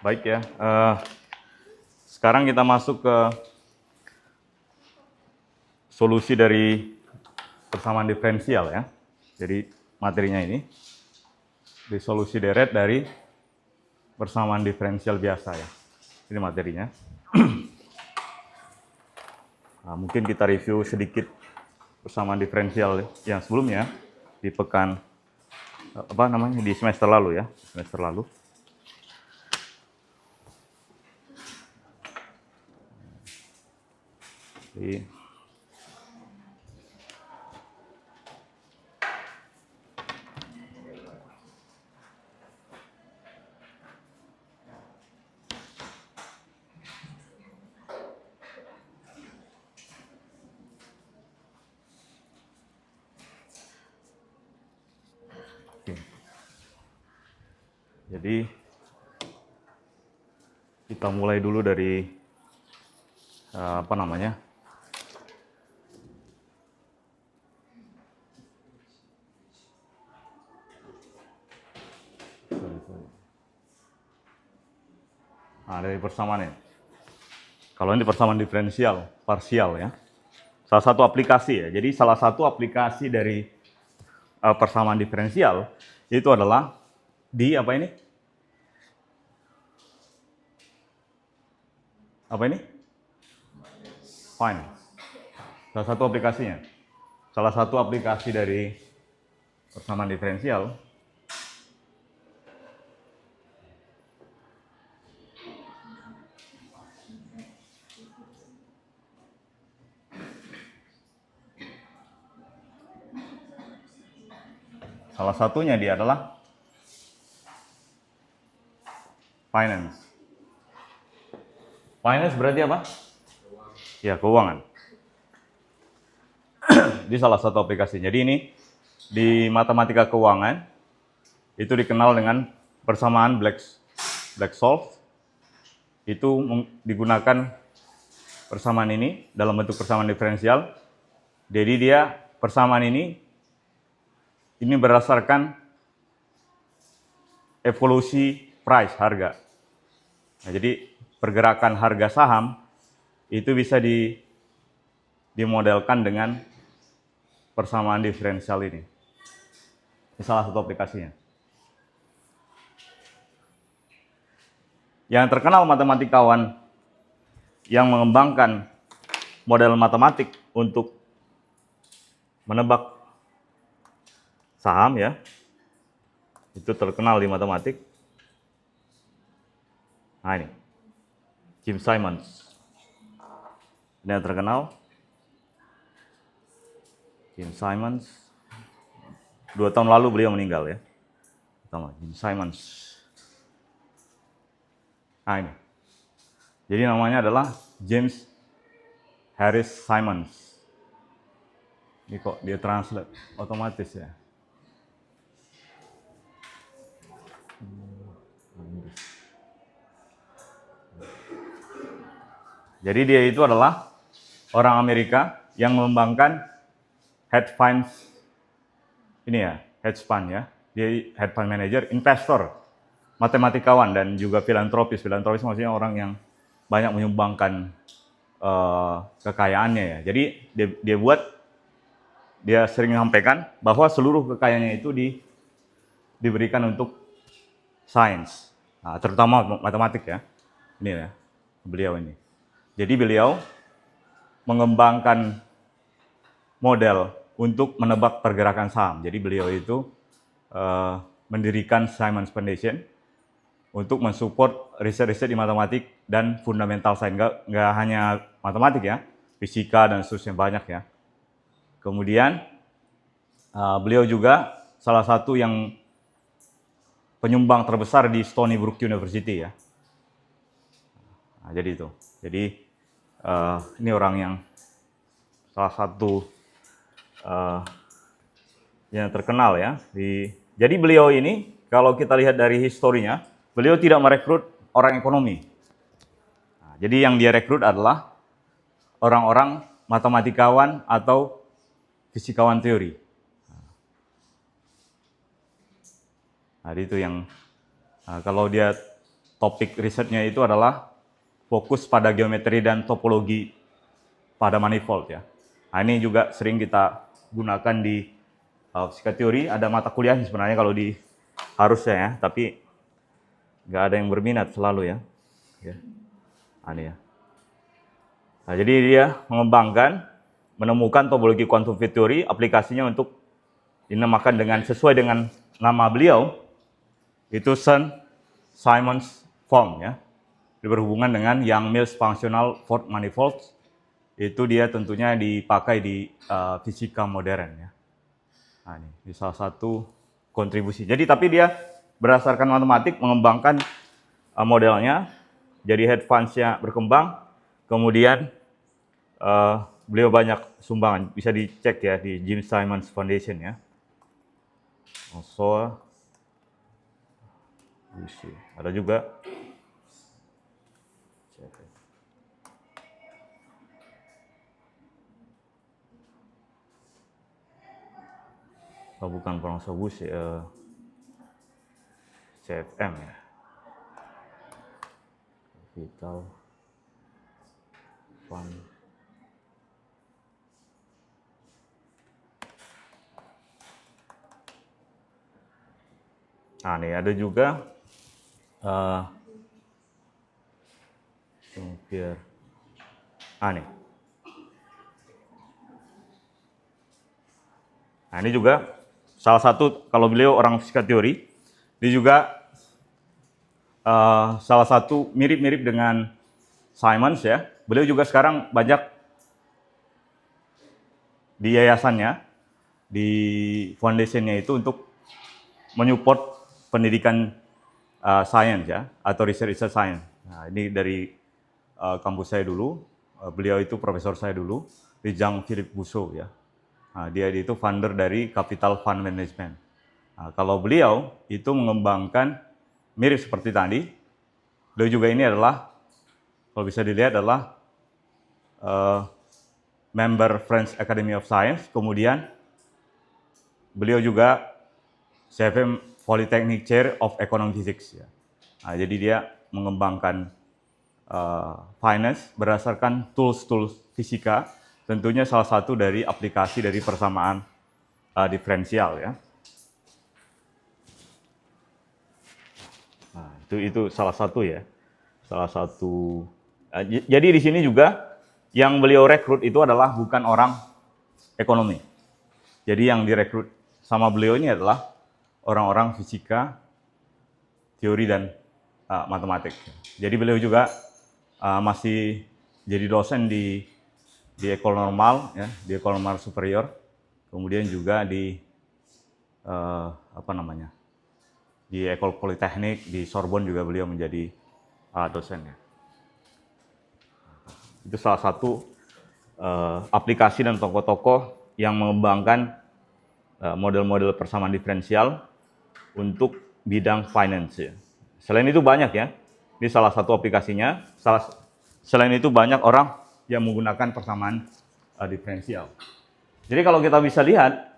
Baik ya, sekarang kita masuk ke solusi dari persamaan diferensial ya. Jadi materinya ini, di solusi deret dari persamaan diferensial biasa ya. Ini materinya. Nah, mungkin kita review sedikit persamaan diferensial yang sebelumnya di pekan di semester lalu ya, semester lalu. Jadi, jadi kita mulai dulu dari dari persamaan ini. Kalau ini persamaan diferensial parsial ya. Salah satu aplikasi ya. Jadi salah satu aplikasi dari persamaan diferensial itu adalah di apa ini? Apa ini? Finance. Salah satu aplikasinya. Salah satu aplikasi dari persamaan diferensial salah satunya dia adalah finance. Finance berarti apa? Ya, keuangan. Di salah satu aplikasi. Jadi ini di matematika keuangan itu dikenal dengan persamaan Black-Scholes. Itu digunakan persamaan ini dalam bentuk persamaan diferensial. Jadi dia persamaan ini berdasarkan evolusi price, harga. Nah, jadi pergerakan harga saham itu bisa dimodelkan dengan persamaan diferensial ini. Ini salah satu aplikasinya. Yang terkenal matematikawan yang mengembangkan model matematik untuk menebak saham ya, itu terkenal di matematik. Nah ini, Jim Simons. Ini yang terkenal. Jim Simons. 2 tahun lalu beliau meninggal ya. Jim Simons. Nah ini. Jadi namanya adalah James Harris Simons. Ini kok dia translate otomatis ya. Jadi dia itu adalah orang Amerika yang mengembangkan hedge funds ini ya, hedge fund ya. Dia hedge fund manager, investor, matematikawan dan juga filantropis. Filantropis maksudnya orang yang banyak menyumbangkan kekayaannya ya. Jadi dia sering menyampaikan bahwa seluruh kekayaannya itu diberikan untuk sains, nah, terutama matematik ya. Ini ya, beliau ini. Jadi beliau mengembangkan model untuk menebak pergerakan saham. Jadi beliau itu mendirikan Simons Foundation untuk mensupport riset-riset di matematik dan fundamental sains. Nggak hanya matematik ya, fisika dan seterusnya banyak ya. Kemudian beliau juga salah satu yang penyumbang terbesar di Stony Brook University ya. Nah, jadi itu. Jadi ini orang yang salah satu yang terkenal ya. Jadi beliau ini kalau kita lihat dari historinya, beliau tidak merekrut orang ekonomi. Nah, jadi yang dia rekrut adalah orang-orang matematikawan atau fisikawan teori. Nah, itu yang kalau dia topik risetnya itu adalah fokus pada geometri dan topologi pada manifold ya. Nah, ini juga sering kita gunakan di fisika teori. Ada mata kuliah sebenarnya kalau di harusnya ya, tapi nggak ada yang berminat selalu ya. Ini ya. Nah, jadi dia menemukan topologi quantum field theory, aplikasinya untuk dinamakan dengan sesuai dengan nama beliau, itu Simons form ya. Berhubungan dengan Yang-Mills functional Ford manifolds, itu dia tentunya dipakai di fisika modern ya. Nah, ini salah satu kontribusi. Jadi tapi dia berdasarkan matematik mengembangkan modelnya, jadi advance-nya berkembang, kemudian beliau banyak sumbangan, bisa dicek ya di James Simons Foundation ya. Also, ada juga bukan Pronsobus ya, CFM ya, Vital Fund. Nah, nih ada juga nih. Nah, ini juga salah satu, kalau beliau orang fisika teori, dia juga salah satu mirip-mirip dengan Simons ya. Beliau juga sekarang banyak di yayasannya, di foundationnya itu untuk menyupport pendidikan science ya, atau research science. Nah, ini dari kampus saya dulu, beliau itu profesor saya dulu, di Jean-Philippe Bousseau ya. Nah, dia itu founder dari Capital Fund Management. Nah, kalau beliau itu mengembangkan mirip seperti tadi, beliau juga ini adalah, kalau bisa dilihat adalah member French Academy of Science, kemudian beliau juga CFM Polytechnic Chair of Economic Physics ya. Nah, jadi dia mengembangkan finance berdasarkan tools fisika, tentunya salah satu dari aplikasi dari persamaan diferensial ya. Nah, itu salah satu ya. Salah satu. Jadi di sini juga yang beliau rekrut itu adalah bukan orang ekonomi. Jadi yang direkrut sama beliau ini adalah orang-orang fisika, teori dan matematik. Jadi beliau juga masih jadi dosen di Ekol Normal ya, di Ekol Normal Superior. Kemudian juga di di Ekol Politeknik di Sorbonne juga beliau menjadi dosen ya. Itu salah satu aplikasi dan tokoh-tokoh yang mengembangkan model-model persamaan diferensial untuk bidang finance ya. Selain itu banyak ya, ini salah satu aplikasinya. Selain itu banyak orang yang menggunakan persamaan diferensial. Jadi kalau kita bisa lihat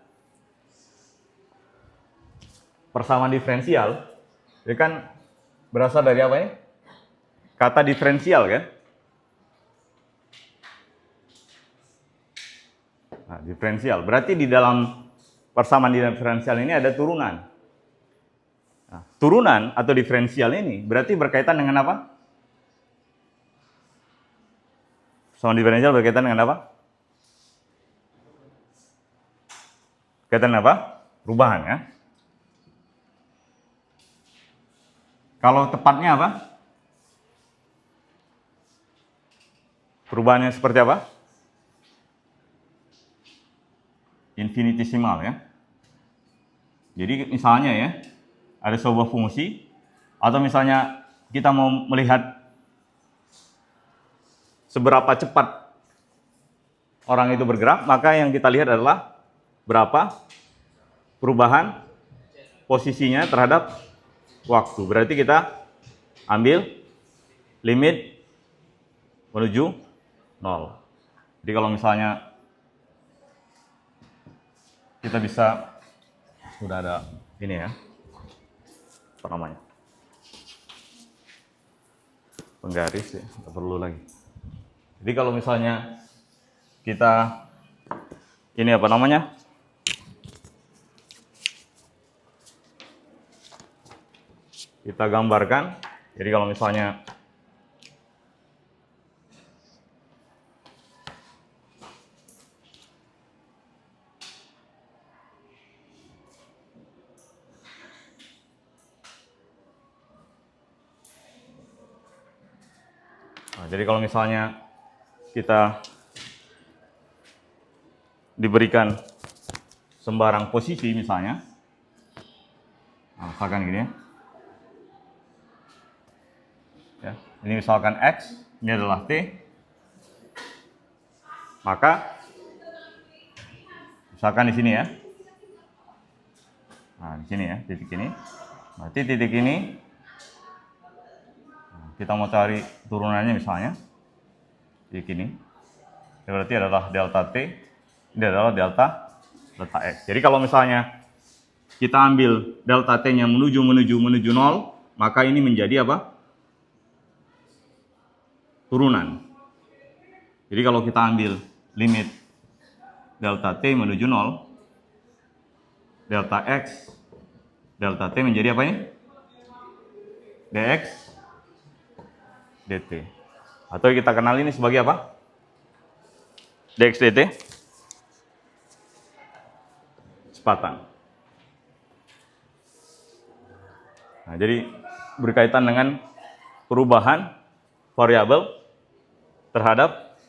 persamaan diferensial, itu kan berasal dari apa ya? Kata diferensial kan? Nah, diferensial. Berarti di dalam persamaan diferensial ini ada turunan. Nah, turunan atau diferensial ini berarti berkaitan dengan apa? Persamaan diferensial berkaitan dengan apa? Berkaitan dengan apa? Perubahan ya. Kalau tepatnya apa? Perubahannya seperti apa? Infinitesimal ya. Jadi misalnya ya, ada sebuah fungsi, atau misalnya kita mau melihat seberapa cepat orang itu bergerak, maka yang kita lihat adalah berapa perubahan posisinya terhadap waktu. Berarti kita ambil limit menuju 0. Jadi kalau misalnya kita bisa, sudah ada ini ya, apa namanya, penggaris ya, nggak perlu lagi. Jadi kalau misalnya kita ini apa namanya? Kita gambarkan. Jadi kalau misalnya kita diberikan sembarang posisi misalnya, misalkan gini ya, ini misalkan X, ini adalah T, maka misalkan di sini ya, nah di sini ya, titik ini, berarti titik ini kita mau cari turunannya misalnya, titik ini, berarti adalah delta T, ini adalah delta X. Jadi kalau misalnya kita ambil delta T-nya menuju 0, maka ini menjadi apa? Turunan. Jadi kalau kita ambil limit delta T menuju 0, delta X, delta T menjadi apa ini? dx dt. Atau kita kenal ini sebagai apa? dx dt. Kecepatan. Nah, jadi berkaitan dengan perubahan variabel terhadap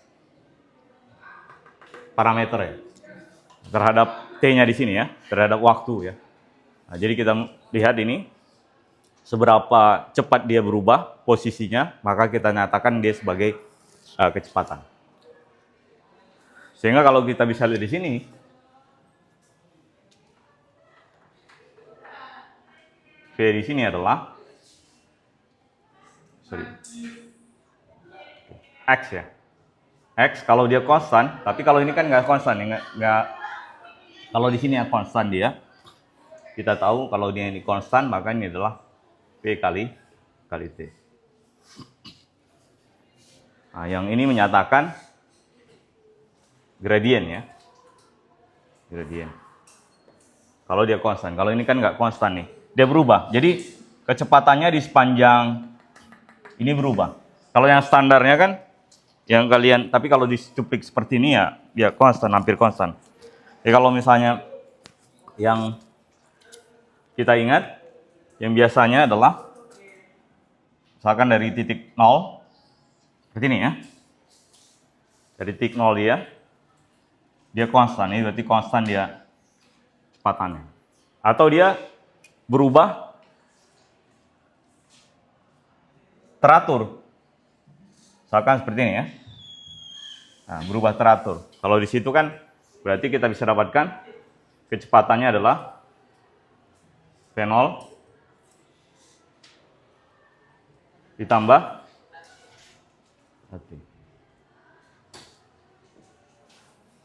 parameter ya, terhadap T-nya di sini ya, terhadap waktu ya. Nah, jadi kita lihat ini seberapa cepat dia berubah posisinya, maka kita nyatakan dia sebagai kecepatan. Sehingga kalau kita bisa lihat di sini, V di sini adalah X ya. X kalau dia konstan, tapi kalau ini kan nggak konstan, nggak. Kalau di sini ya konstan dia, kita tahu kalau dia ini konstan, maka ini adalah P kali T. Nah, yang ini menyatakan gradien ya, gradien. Kalau dia konstan, kalau ini kan nggak konstan nih, dia berubah. Jadi kecepatannya di sepanjang ini berubah. Kalau yang standarnya kan, yang kalian, tapi kalau dicuplik seperti ini ya, dia konstan, hampir konstan. Jadi kalau misalnya yang kita ingat, yang biasanya adalah misalkan dari titik 0, seperti ini ya. Dari titik 0 dia konstan, ini berarti konstan dia kecepatannya. Atau dia berubah teratur. Misalkan seperti ini ya. Nah, berubah teratur. Kalau di situ kan berarti kita bisa dapatkan kecepatannya adalah V0 ditambah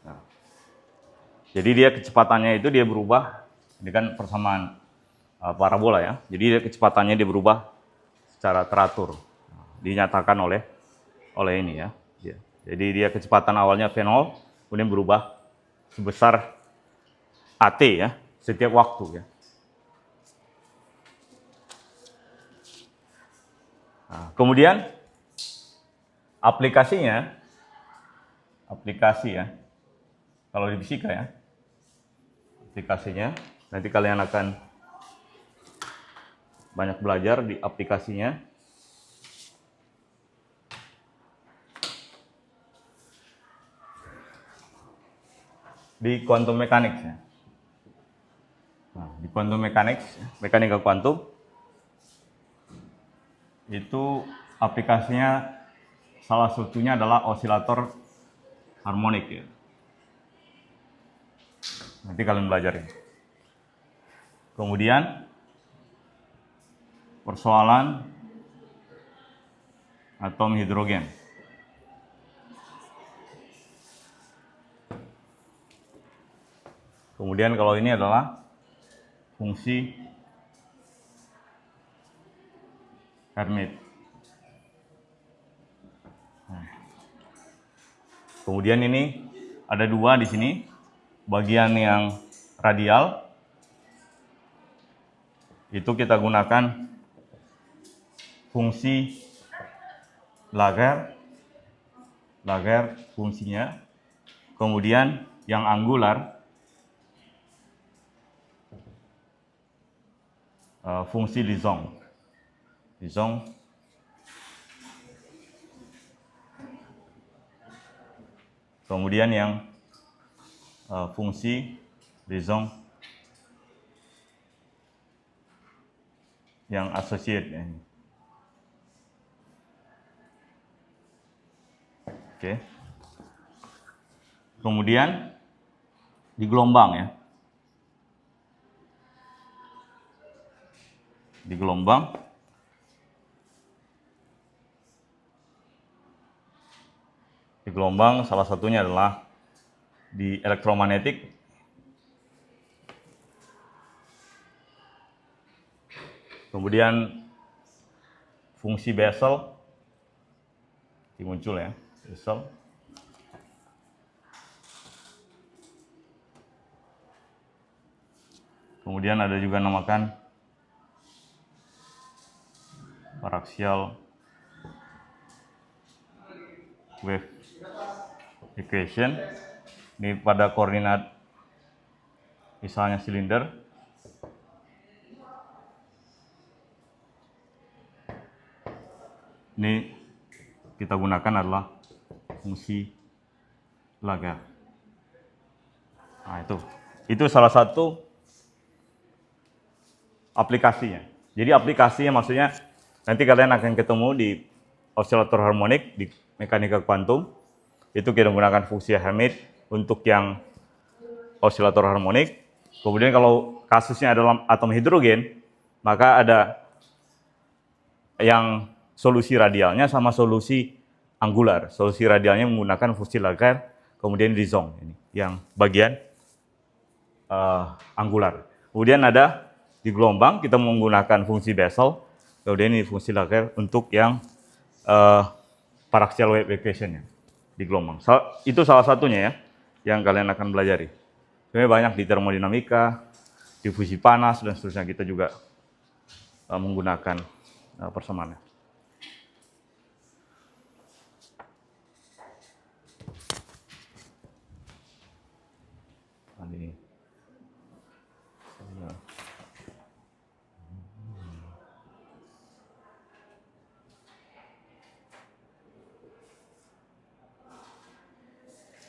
nah, jadi dia kecepatannya itu dia berubah, ini kan persamaan parabola ya. Jadi dia kecepatannya dia berubah secara teratur. Dinyatakan oleh ini ya. Jadi dia kecepatan awalnya V0, kemudian berubah sebesar AT ya, setiap waktu ya. Nah, kemudian aplikasi ya, kalau di fisika ya, aplikasinya, nanti kalian akan banyak belajar di aplikasinya. Di quantum mechanics ya. Nah, di quantum mechanics, mekanika kuantum, itu aplikasinya salah satunya adalah osilator harmonik ya. Nanti kalian belajar ya. Kemudian persoalan atom hidrogen. Kemudian kalau ini adalah fungsi Hermite. Kemudian ini ada dua di sini, bagian yang radial itu kita gunakan fungsi Laguerre fungsinya. Kemudian yang angular fungsi Lizong. Kemudian yang fungsi Lizong yang associate ini. Oke. Kemudian di gelombang ya. Di gelombang salah satunya adalah di elektromagnetik. Kemudian fungsi Bessel muncul ya, Bessel. Kemudian ada juga namakan paraxial wave equation. Ini pada koordinat misalnya silinder. Ini kita gunakan adalah fungsi Laguerre. Nah, itu salah satu aplikasinya. Jadi aplikasinya maksudnya nanti kalian akan ketemu di osilator harmonik, di mekanika kuantum. Itu kita gunakan fungsi Hermite untuk yang osilator harmonik. Kemudian kalau kasusnya adalah atom hidrogen, maka ada yang solusi radialnya sama solusi angular. Solusi radialnya menggunakan fungsi Laguerre, kemudian Lizong ini yang bagian angular. Kemudian ada di gelombang kita menggunakan fungsi Bessel, kemudian ini fungsi Laguerre untuk yang paraxial wave equation-nya di gelombang. Itu salah satunya ya yang kalian akan pelajari. Sebenarnya banyak di termodinamika, difusi panas dan seterusnya kita juga menggunakan persamaannya.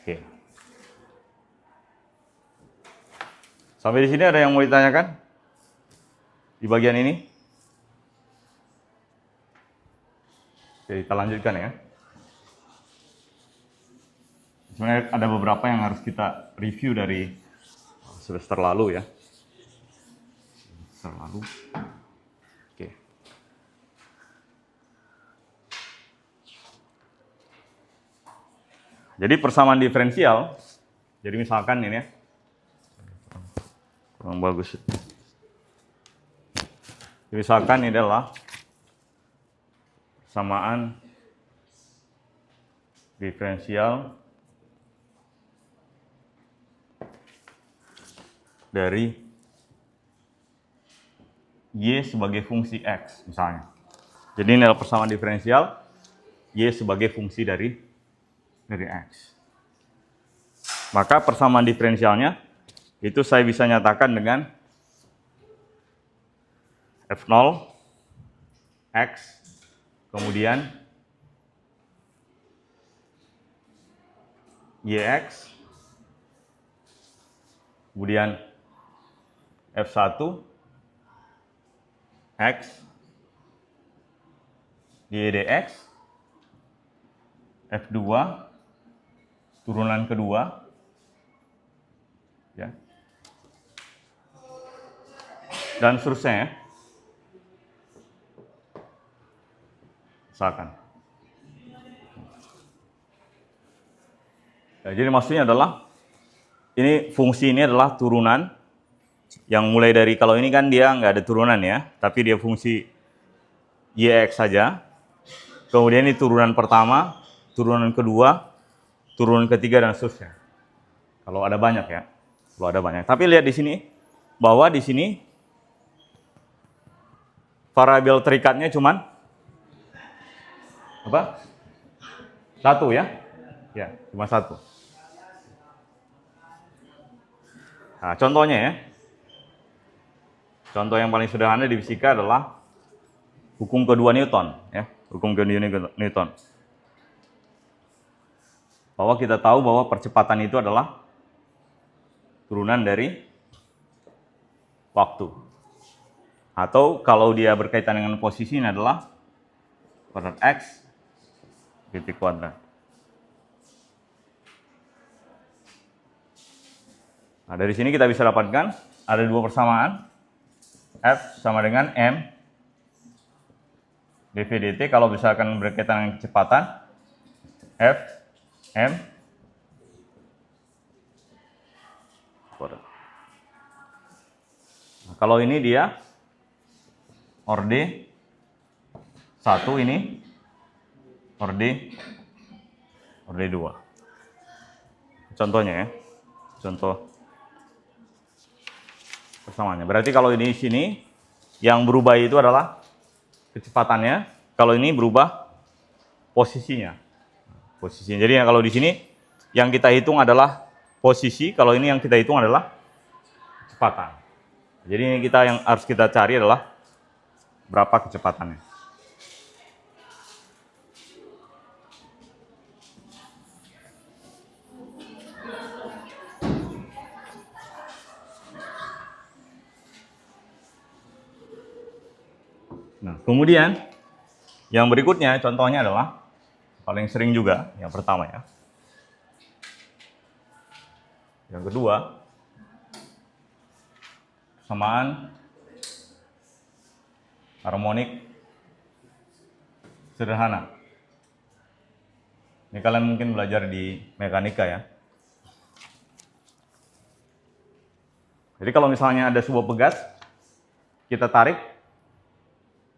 Oke. Sampai di sini ada yang mau ditanyakan? Di bagian ini? Oke, kita lanjutkan ya. Sebenarnya ada beberapa yang harus kita review dari semester lalu ya. Semester lalu. Oke. Jadi persamaan diferensial, jadi misalkan ini ya, kurang bagus. Misalkan ini adalah persamaan diferensial dari Y sebagai fungsi X misalnya. Jadi ini adalah persamaan diferensial Y sebagai fungsi dari X. Maka persamaan diferensialnya itu saya bisa nyatakan dengan F0 X kemudian YX kemudian F1 X YDX F2 turunan kedua ya. Dan seterusnya ya. Misalkan. Ya, jadi maksudnya adalah ini fungsi ini adalah turunan yang mulai dari kalau ini kan dia nggak ada turunan ya, tapi dia fungsi YX saja. Kemudian ini turunan pertama, turunan kedua, turunan ketiga dan seterusnya. Kalau ada banyak ya. Kalau ada banyak. Tapi lihat di sini bahwa di sini variabel terikatnya cuman apa? Satu ya. Ya, cuma satu. Nah, contohnya ya. Contoh yang paling sederhana di fisika adalah hukum kedua Newton ya, hukum kedua Newton. Bahwa kita tahu bahwa percepatan itu adalah turunan dari waktu. Atau kalau dia berkaitan dengan posisi ini adalah kuadrat X titik kuadrat. Nah, dari sini kita bisa dapatkan ada dua persamaan. F sama dengan M dv dt. Kalau misalkan berkaitan dengan kecepatan, F M kuadrat. Nah, kalau ini dia orde 1, ini orde 2. Contohnya ya, contoh persamaannya. Berarti kalau ini sini yang berubah itu adalah kecepatannya, kalau ini berubah posisinya. Posisinya. Jadi kalau di sini yang kita hitung adalah posisi, kalau ini yang kita hitung adalah kecepatan. Jadi ini yang harus kita cari adalah berapa kecepatannya. Nah, kemudian yang berikutnya contohnya adalah paling sering juga, yang pertama ya. Yang kedua, persamaan harmonik sederhana. Ini kalian mungkin belajar di mekanika ya. Jadi kalau misalnya ada sebuah pegas, kita tarik,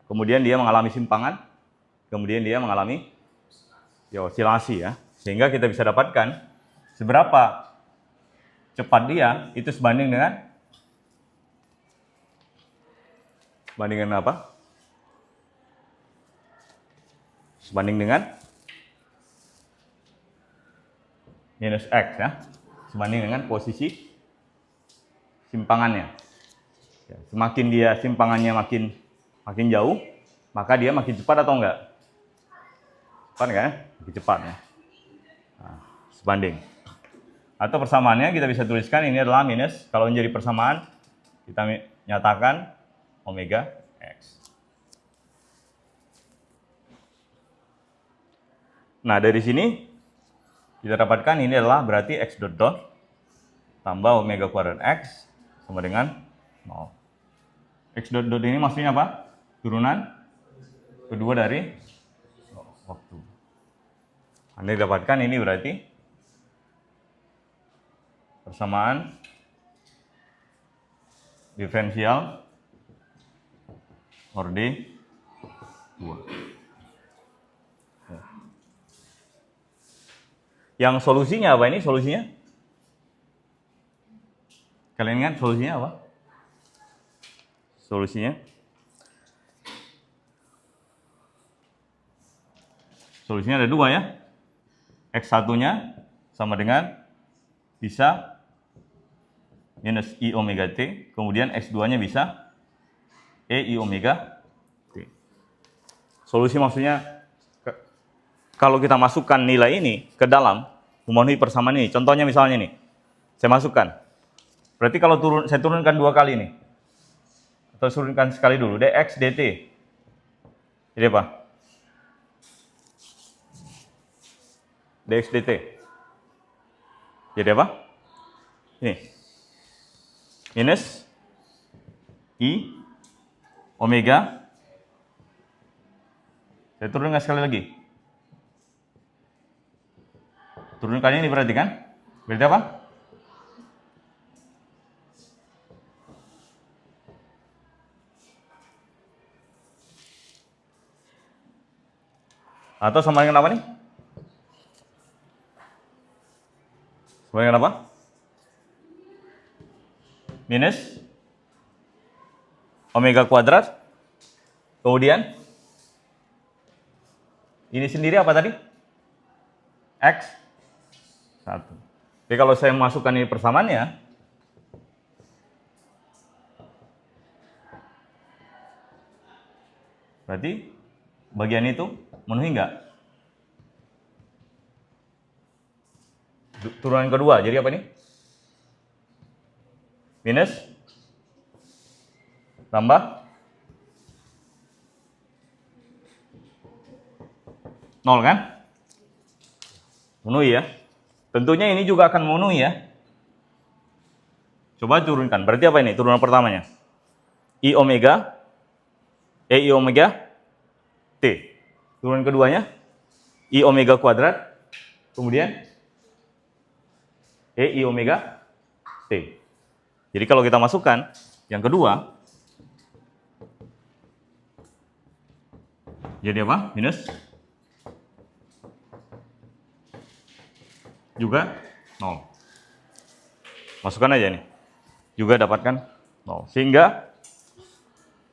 kemudian dia mengalami simpangan, kemudian dia mengalami ya osilasi ya, sehingga kita bisa dapatkan seberapa cepat dia itu sebanding dengan apa? Sebanding dengan minus X ya, sebanding dengan posisi simpangannya. Ya, semakin dia simpangannya makin jauh, maka dia makin cepat atau enggak? Cepat kan? Lebih cepat ya. Nah, sebanding. Atau persamaannya kita bisa tuliskan ini adalah minus, kalau menjadi persamaan kita nyatakan omega X. Nah, dari sini kita dapatkan ini adalah berarti X dot dot tambah omega kuadrat X sama dengan 0. X dot dot ini maksudnya apa? Turunan kedua dari waktu. Anda dapatkan ini berarti persamaan diferensial orde 2. Yang solusinya apa ini? Solusinya? Kalian ingat solusinya apa? Solusinya? Solusinya ada dua ya. X1-nya sama dengan bisa minus I omega T, kemudian X2-nya bisa E I omega T. Solusi maksudnya kalau kita masukkan nilai ini ke dalam memenuhi persamaan ini. Contohnya misalnya nih, saya masukkan. Berarti kalau saya turunkan dua kali nih. Atau turunkan sekali dulu, dx dt. Jadi apa? Dx dt. Jadi apa? Ini. Minus I omega. Saya turunkan sekali lagi. Turunkannya ini berarti kan? Berarti apa? Atau sama dengan apa nih? Sama dengan apa? Minus omega kuadrat. Kemudian ini sendiri apa tadi? X 1. Jadi kalau saya masukkan ini persamaannya, berarti bagian itu memenuhi enggak? Turunan kedua, jadi apa ini? Minus tambah 0 kan? Memenuhi ya. Tentunya ini juga akan memenuhi ya. Coba turunkan. Berarti apa ini? Turunan pertamanya. I omega T. Turunan keduanya I omega kuadrat. Kemudian I omega T. Jadi kalau kita masukkan yang kedua, jadi apa? Minus juga 0. Masukkan aja nih. Juga dapatkan 0. Sehingga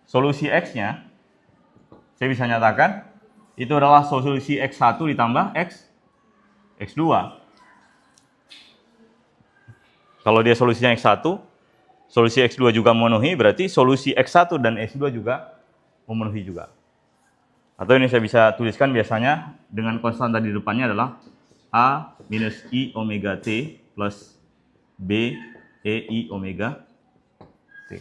solusi X-nya, saya bisa nyatakan, itu adalah solusi X1 ditambah X2. Kalau dia solusinya X1, solusi X2 juga memenuhi, berarti solusi X1 dan X2 juga memenuhi juga. Atau ini saya bisa tuliskan biasanya dengan konstan tadi di depannya adalah A minus I omega T plus B I omega T.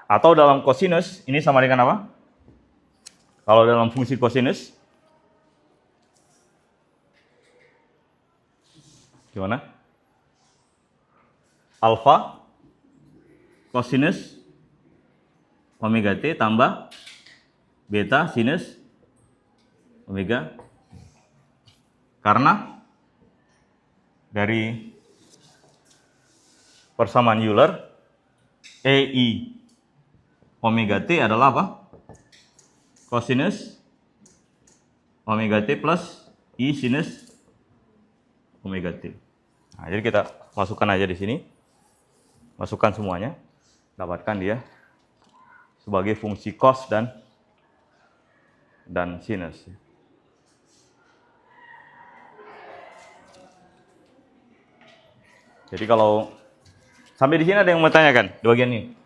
Atau dalam kosinus, ini sama dengan apa? Kalau dalam fungsi kosinus, gimana? Alfa kosinus omega T tambah beta sinus omega. Karena dari persamaan Euler, EI omega T adalah apa? Kosinus omega T plus I sinus omega T. Nah, jadi kita masukkan aja di sini. Masukkan semuanya. Dapatkan dia sebagai fungsi cos dan sinus. Jadi kalau sampai di sini ada yang mau tanyakan di bagian ini?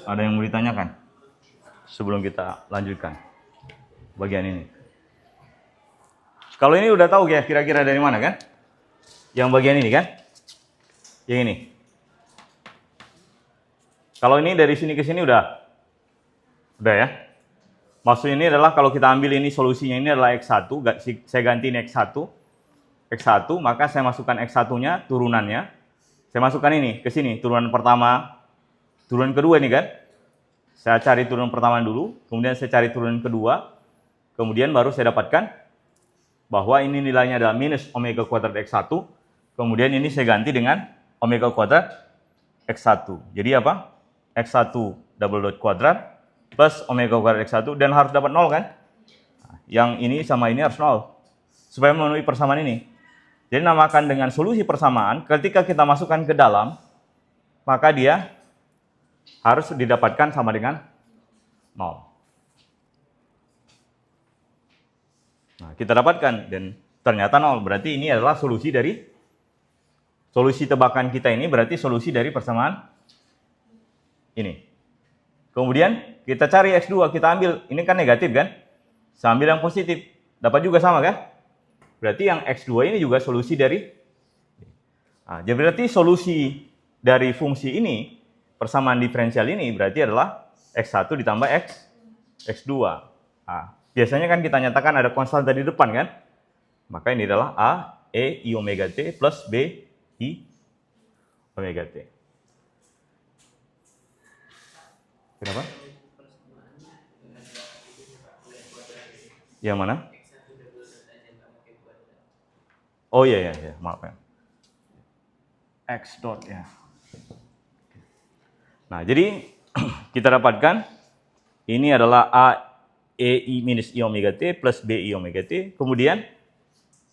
Ada yang mau ditanyakan sebelum kita lanjutkan bagian ini? Kalau ini udah tahu ya kira-kira dari mana kan? Yang bagian ini kan? Yang ini. Kalau ini dari sini ke sini udah ya. Maksud ini adalah kalau kita ambil ini solusinya ini adalah X1, saya ganti ini X1, maka saya masukkan X1-nya, turunannya. Saya masukkan ini ke sini, turunan pertama, turunan kedua ini kan. Saya cari turunan pertama dulu, kemudian saya cari turunan kedua, kemudian baru saya dapatkan bahwa ini nilainya adalah minus omega kuadrat X1, kemudian ini saya ganti dengan omega kuadrat X1. Jadi apa? X1 double dot kuadrat plus omega kuadrat X1, dan harus dapat 0 kan? Yang ini sama ini harus 0. Supaya memenuhi persamaan ini. Jadi namakan dengan solusi persamaan, ketika kita masukkan ke dalam, maka dia harus didapatkan sama dengan 0. Nah, kita dapatkan, dan ternyata 0. Berarti ini adalah solusi tebakan kita ini, berarti solusi dari persamaan ini. Kemudian kita cari X2, kita ambil, ini kan negatif kan? Saya ambil yang positif, dapat juga sama kan? Berarti yang X2 ini juga solusi dari, nah, jadi berarti solusi dari fungsi ini, persamaan diferensial ini berarti adalah X1 ditambah X2. Nah, biasanya kan kita nyatakan ada konstan tadi depan kan? Maka ini adalah A, E, I omega T plus B, I omega T. Kenapa? Yang mana? Oh iya, maaf ya. X dot ya. Nah, jadi kita dapatkan ini adalah A E I minus I omega T plus B I omega T. Kemudian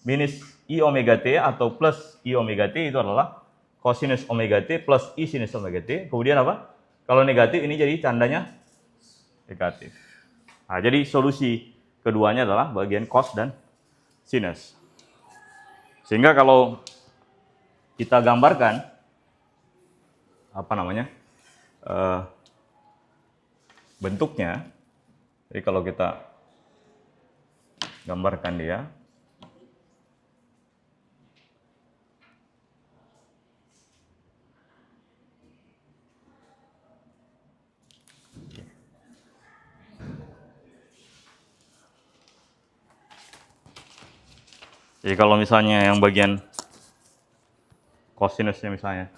minus I omega T atau plus I omega T itu adalah cosinus omega T plus I sinus omega T. Kemudian apa? Kalau negatif ini jadi tandanya negatif. Nah, jadi solusi keduanya adalah bagian cos dan sinus. Sehingga kalau kita gambarkan apa namanya bentuknya, jadi kalau kita gambarkan dia, jadi kalau misalnya yang bagian cosinusnya misalnya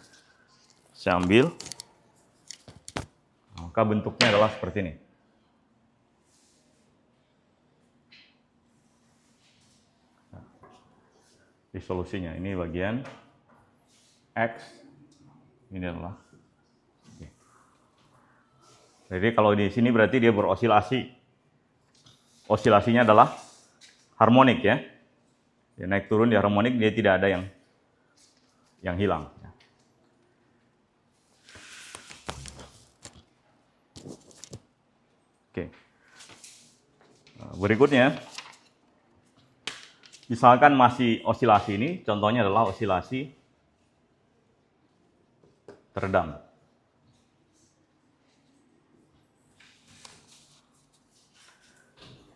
saya ambil, maka bentuknya adalah seperti ini. Di solusinya ini bagian X, ini adalah. Jadi kalau di sini berarti dia berosilasi. Osilasinya adalah harmonik ya. Dia naik turun di harmonik, dia tidak ada yang hilang. Oke. Berikutnya, misalkan masih osilasi ini, contohnya adalah osilasi teredam.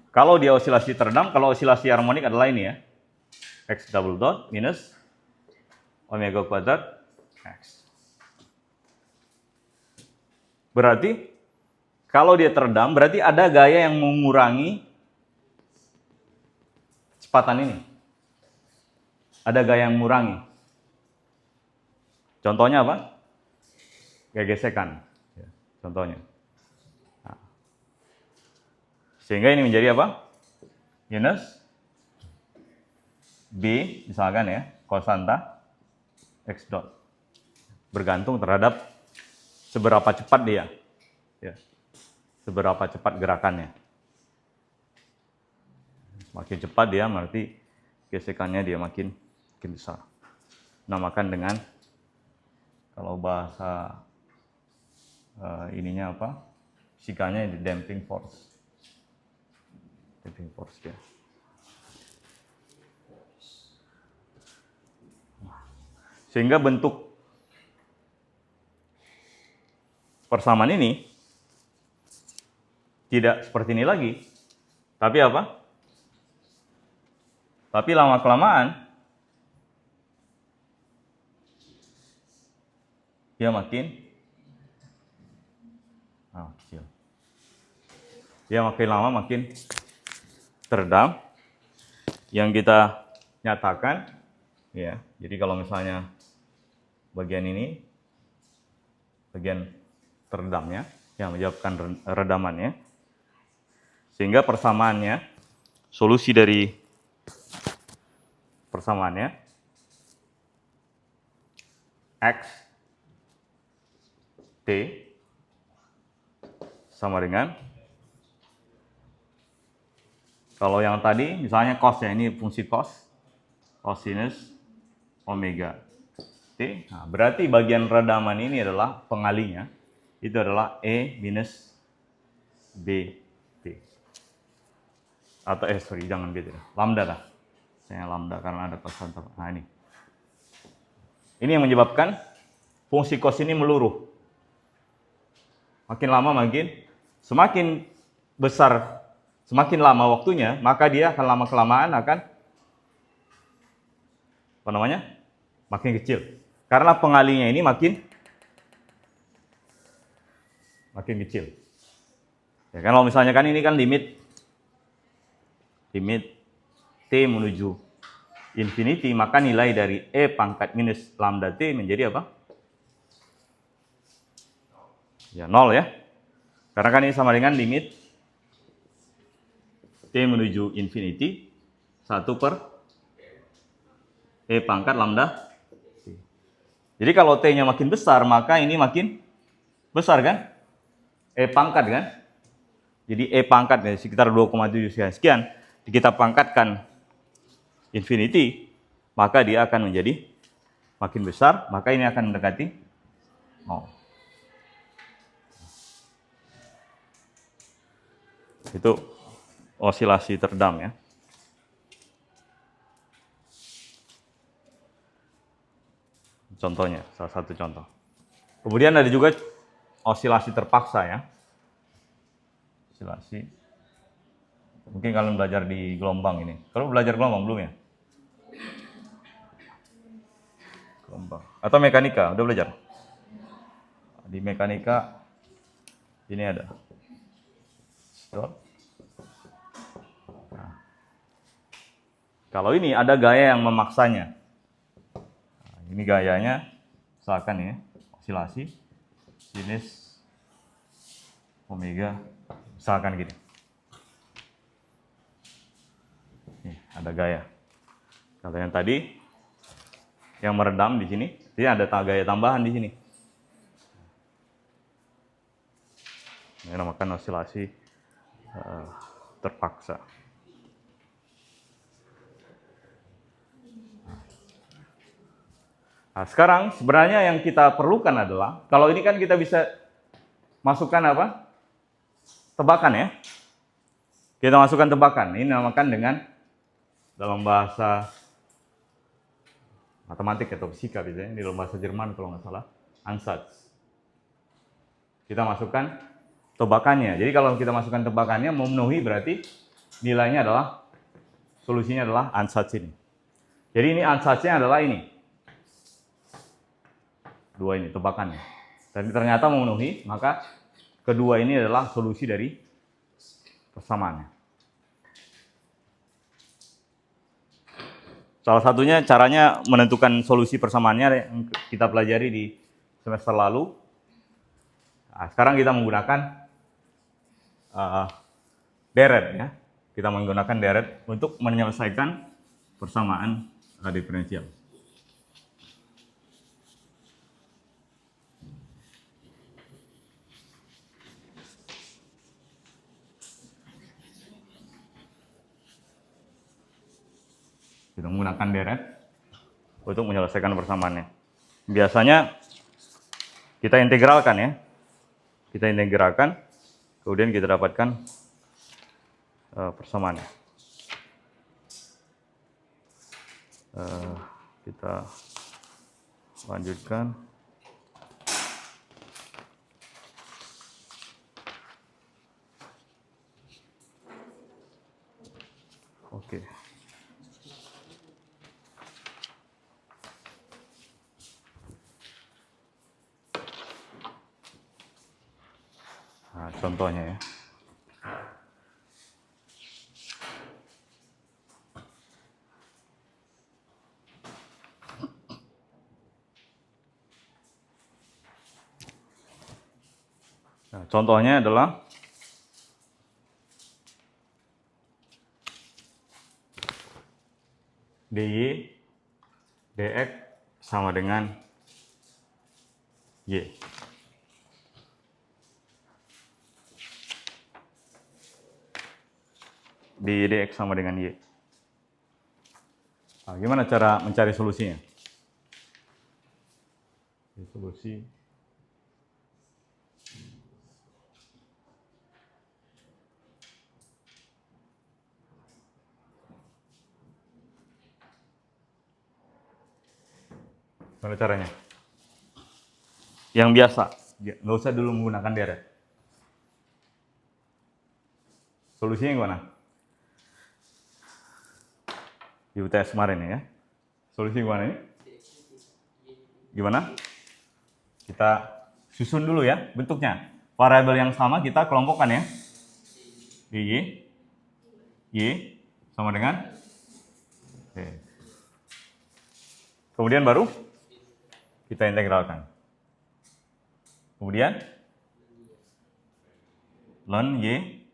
Kalau dia osilasi teredam, kalau osilasi harmonik adalah ini ya. X double dot minus omega kuadrat X. Berarti kalau dia teredam, berarti ada gaya yang mengurangi kecepatan ini. Ada gaya yang mengurangi. Contohnya apa? Gaya gesekan. Contohnya. Nah. Sehingga ini menjadi apa? Minus B, misalkan ya, konsanta X dot. Bergantung terhadap seberapa cepat dia. Ya. Seberapa cepat gerakannya. Makin cepat dia, berarti gesekannya dia makin besar. Namakan dengan, kalau bahasa ininya apa? Fisikanya di damping force. Damping force ya. Sehingga bentuk persamaan ini tidak seperti ini lagi. Tapi apa? Tapi lama-kelamaan dia makin kecil. Dia makin lama makin teredam. Yang kita nyatakan ya. Jadi kalau misalnya bagian ini, bagian teredamnya, yang menyebabkan redamannya, sehingga persamaannya, solusi dari persamaannya, X T sama dengan, kalau yang tadi misalnya cos ya, ini fungsi cos sinus omega T. Nah, berarti bagian redaman ini adalah pengalinya, itu adalah E minus B T. Atau jangan gitu ya. Lambda lah. Saya lambda karena ada konstan. Nah ini. Ini yang menyebabkan fungsi cos ini meluruh. Makin lama semakin besar, semakin lama waktunya, maka dia akan lama-kelamaan akan makin kecil. Karena pengalinya ini makin kecil. Ya, kalau misalnya kan ini kan limit T menuju infinity, maka nilai dari E pangkat minus lambda T menjadi apa? Ya, 0 ya. Karena kan ini sama dengan limit T menuju infinity 1 per E pangkat lambda T. Jadi kalau T-nya makin besar, maka ini makin Besar kan? E pangkat kan? Jadi E pangkat ya, sekitar 2,7 sekian. Kita pangkatkan infinity, maka dia akan menjadi makin besar, maka ini akan mendekati 0. Itu osilasi teredam ya. Contohnya, salah satu contoh. Kemudian ada juga osilasi terpaksa ya. Osilasi. Mungkin kalian belajar di gelombang ini. Kalau belajar gelombang belum ya? Gelombang. Atau mekanika, udah belajar? Di mekanika ini ada. Nah, kalau ini ada gaya yang memaksanya. Nah, ini gayanya, misalkan ya, osilasi sinus omega, misalkan gini. Nih, ada gaya. Kalau yang tadi yang meredam di sini, ini ada gaya tambahan di sini. Ini namakan osilasi terpaksa. Nah, sekarang sebenarnya yang kita perlukan adalah, kalau ini kan kita bisa masukkan apa? Tebakan ya. Kita masukkan tebakan. Ini namakan dengan, dalam bahasa matematik atau fisika biasanya, di dalam bahasa Jerman kalau nggak salah, Ansatz. Kita masukkan tebakannya. Jadi kalau kita masukkan tebakannya memenuhi, berarti nilainya adalah, solusinya adalah Ansatz ini. Jadi ini Ansatznya adalah ini. Dua ini tebakannya. Dan ternyata memenuhi, maka kedua ini adalah solusi dari persamaannya. Salah satunya caranya menentukan solusi persamaannya yang kita pelajari di semester lalu. Nah, sekarang kita menggunakan deret ya. Kita menggunakan deret untuk menyelesaikan persamaan diferensial. Kita menggunakan deret untuk menyelesaikan persamaannya. Biasanya kita integralkan ya. Kita integralkan, kemudian kita dapatkan persamaannya. Kita lanjutkan. Oke. Nah, contohnya ya. Nah, contohnya adalah dy dx sama dengan y. Dy dx sama dengan y. Nah, gimana cara mencari solusinya? Solusi gimana caranya? Yang biasa, nggak usah dulu menggunakan deret. Solusinya gimana? Di UTS kemarin ya. Solusi gimana ini? Gimana? Kita susun dulu ya bentuknya. Variabel yang sama kita kelompokkan ya. Y, Y sama dengan Oke. Kemudian baru kita integralkan. Kemudian ln Y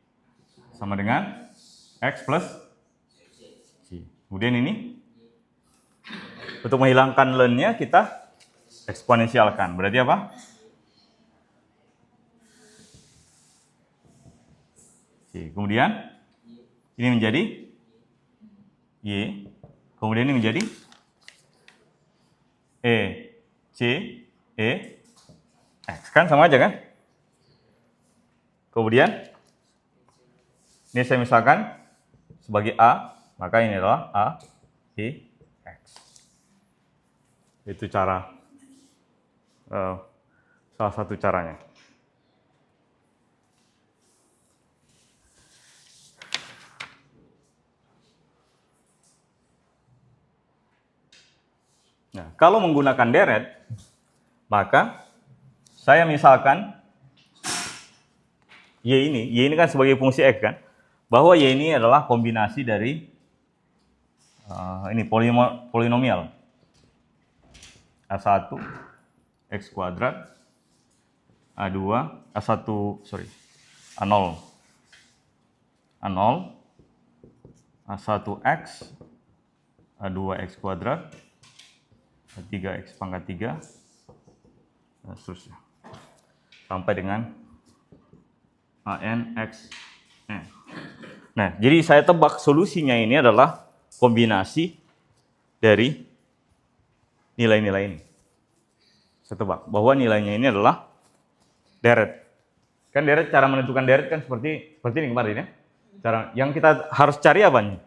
sama dengan X plus Y. Kemudian ini untuk menghilangkan ln-nya kita eksponensialkan. Berarti apa? C. Kemudian ini menjadi Y. Kemudian ini menjadi E, C, E, X. Kan sama aja kan? Kemudian ini saya misalkan sebagai A, maka ini adalah A, E, X. Itu cara, salah satu caranya. Nah, kalau menggunakan deret, maka saya misalkan Y ini kan sebagai fungsi X kan, bahwa Y ini adalah kombinasi dari ini polinomial A1 X kuadrat A2 A1 sorry A0 A1X A2X kuadrat A3X pangkat 3 dan seterusnya sampai dengan ANX N. Nah, jadi saya tebak solusinya ini adalah kombinasi dari nilai-nilai ini. Saya tebak bahwa nilainya ini adalah deret. Kan deret, cara menentukan deret kan seperti ini kemarin ya. Cara yang kita harus cari apa nih?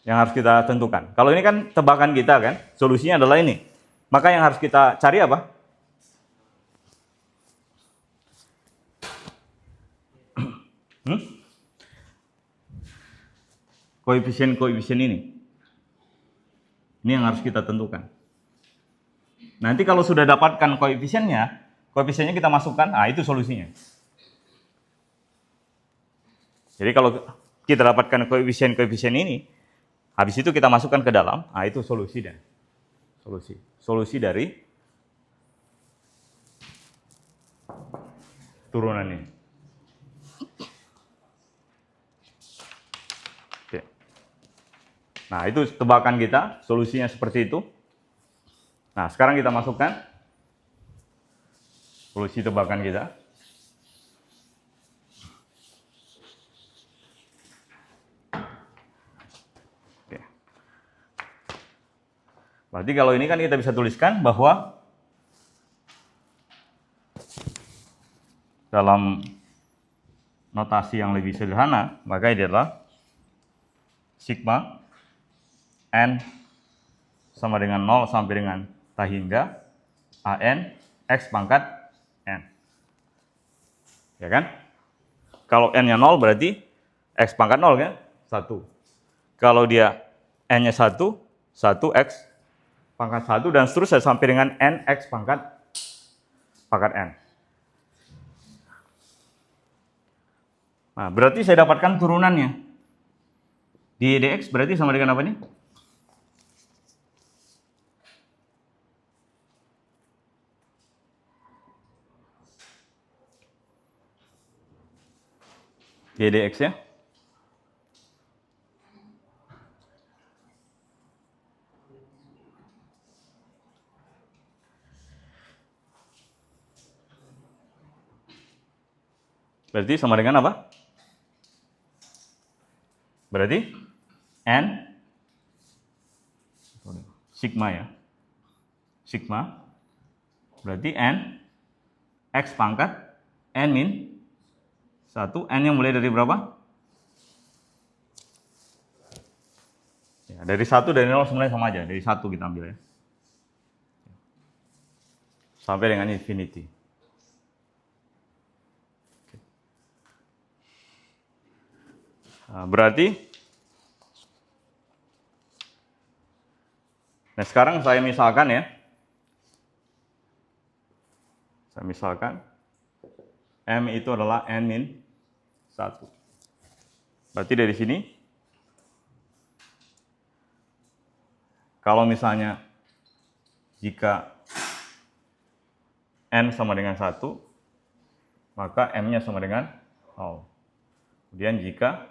Yang harus kita tentukan. Kalau ini kan tebakan kita kan, solusinya adalah ini. Maka yang harus kita cari apa? Koefisien ini. Ini yang harus kita tentukan. Nanti kalau sudah dapatkan koefisiennya kita masukkan, itu solusinya. Jadi kalau kita dapatkan koefisien ini, habis itu kita masukkan ke dalam, itu solusi dari turunan ini. Oke. Nah, itu tebakan kita, solusinya seperti itu. Nah, sekarang kita masukkan solusi tebakan kita. Oke. Berarti kalau ini kan kita bisa tuliskan bahwa dalam notasi yang lebih sederhana, maka ini adalah sigma N sama dengan 0 sampai dengan hingga AN X pangkat N. Ya kan? Kalau N-nya 0 berarti X pangkat 0 kan? 1. Kalau dia N-nya 1, 1X pangkat 1 dan seterusnya sampai dengan N X pangkat N. Nah, berarti saya dapatkan turunannya. Di dx berarti sama dengan apa nih? dx ya. Berarti sama dengan apa? Berarti N sigma ya. Sigma berarti N X pangkat N min 1. N yang mulai dari berapa? Ya, dari 1 dari 0 sebenarnya sama aja. Dari 1 kita ambil ya. Sampai dengan infinity. Nah, berarti nah sekarang saya misalkan ya. Saya misalkan M itu adalah N min 1. Berarti dari sini kalau misalnya jika N sama dengan 1, maka M-nya sama dengan 0. Kemudian jika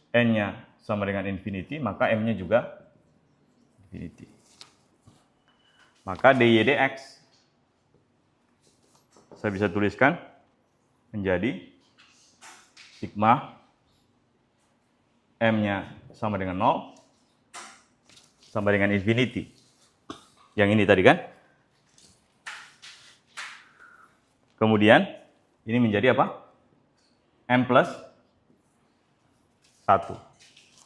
N-nya sama dengan infinity, maka M-nya juga infinity. Maka dy dx saya bisa tuliskan menjadi sigma M-nya sama dengan 0 sama dengan infinity. Yang ini tadi kan. Kemudian ini menjadi apa? M plus 1.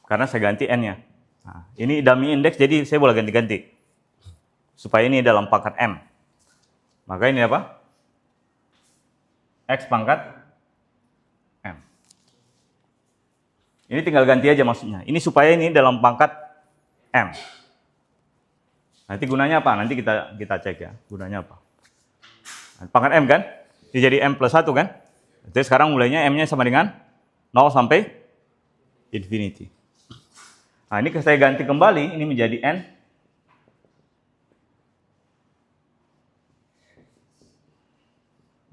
Karena saya ganti N-nya. Nah, ini dummy index, jadi saya boleh ganti-ganti. Supaya ini dalam pangkat M. Maka ini apa? X pangkat M. Ini tinggal ganti aja maksudnya. Ini supaya ini dalam pangkat M. Nanti gunanya apa? Nanti kita cek ya. Gunanya apa? Pangkat M kan? Ini jadi M plus 1 kan? Jadi sekarang mulainya M-nya sama dengan 0 sampai infinity. Nah, ini saya ganti kembali, ini menjadi N.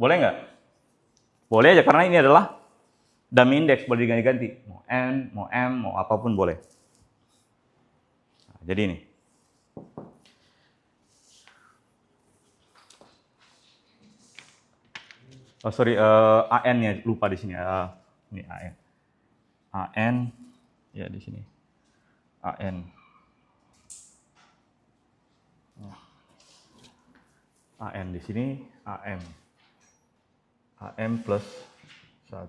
Boleh nggak? Boleh aja, karena ini adalah dummy index, boleh diganti-ganti. Mau N, mau M, mau apapun boleh. Nah, jadi ini. Oh sorry, AN-nya lupa di sini. Ini AN. AN, ya di sini. AN. AN di sini, AM. AM plus 1.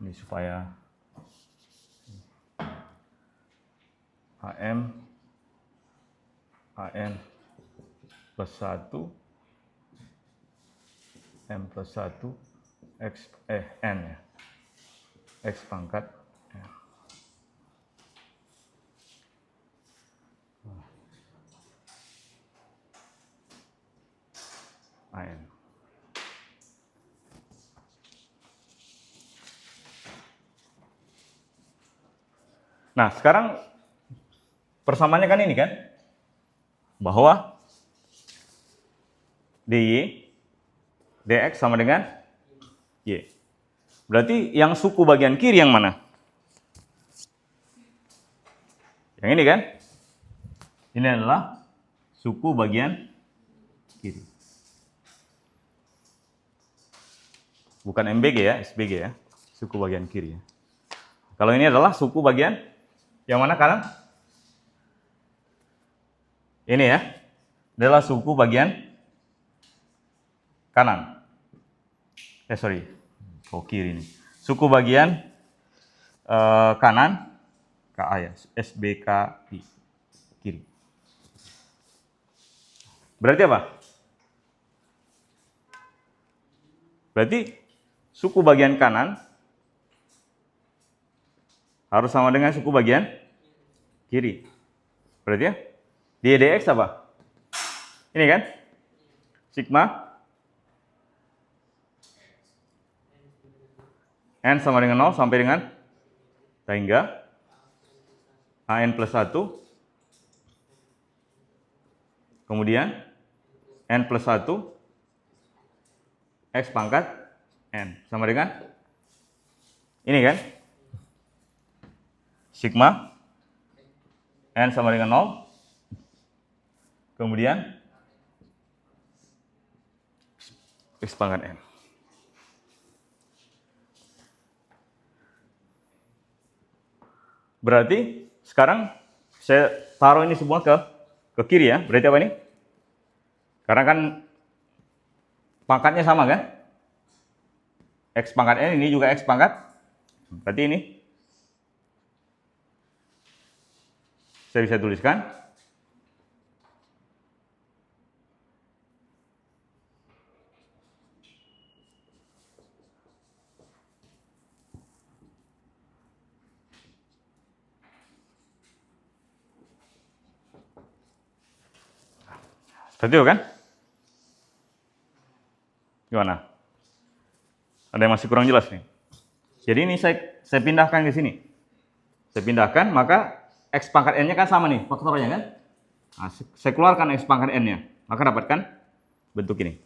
Ini supaya AM AN plus 1 M plus 1 N ya. X pangkat N. AN. Nah, sekarang persamaannya kan ini kan? Bahwa dy dx sama dengan y. Berarti yang suku bagian kiri yang mana? Yang ini kan? Ini adalah suku bagian kiri. Bukan MBG ya, SBG ya. Suku bagian kiri ya. Kalau ini adalah suku bagian yang mana kanan? Ini ya. Adalah suku bagian kanan. Sorry. Oh, kiri ini. Suku bagian kanan KA ya, SBKI. Kiri. Berarti apa? Berarti suku bagian kanan harus sama dengan suku bagian kiri. Berarti ya? Di dx apa? Ini kan? Sigma N sama dengan 0 sampai dengan sehingga AN plus 1 kemudian N plus 1 X pangkat N sama dengan ini kan? Sigma N sama dengan 0 kemudian X pangkat N. Berarti sekarang saya taruh ini semua ke kiri ya. Berarti apa ini? Karena kan pangkatnya sama kan? X pangkat N, ini juga X pangkat. Berarti ini saya bisa tuliskan seperti itu kan? Gimana? Ada yang masih kurang jelas nih? Jadi ini saya pindahkan ke sini. Saya pindahkan, maka X pangkat N-nya kan sama nih, faktornya kan? Nah, saya keluarkan X pangkat N-nya, maka dapatkan bentuk ini.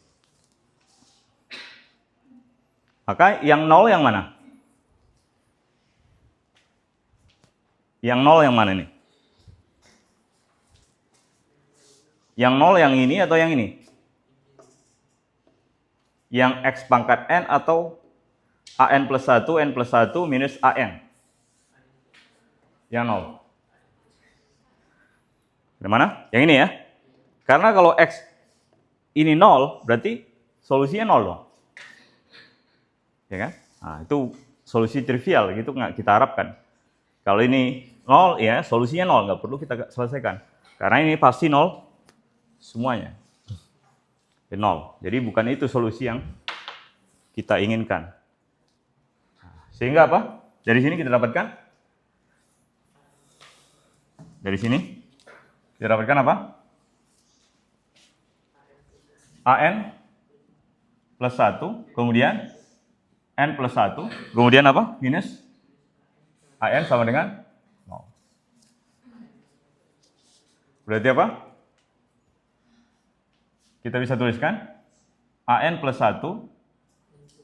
Maka yang 0 yang mana? Yang 0 yang mana nih? Yang 0 yang ini atau yang ini? Yang X pangkat N atau AN plus 1, N plus 1 minus AN. Yang 0. Di mana? Yang ini ya. Karena kalau X ini 0, berarti solusinya 0 dong. Ya kan? Nah, itu solusi trivial, gitu nggak kita harapkan. Kalau ini 0, ya solusinya 0, nggak perlu kita selesaikan. Karena ini pasti 0 semuanya. 0. Jadi bukan itu solusi yang kita inginkan. Sehingga apa? Dari sini kita dapatkan? Dari sini kita dapatkan apa? AN plus 1, kemudian N plus 1, kemudian apa? Minus AN sama dengan 0. Berarti apa? Kita bisa tuliskan AN plus 1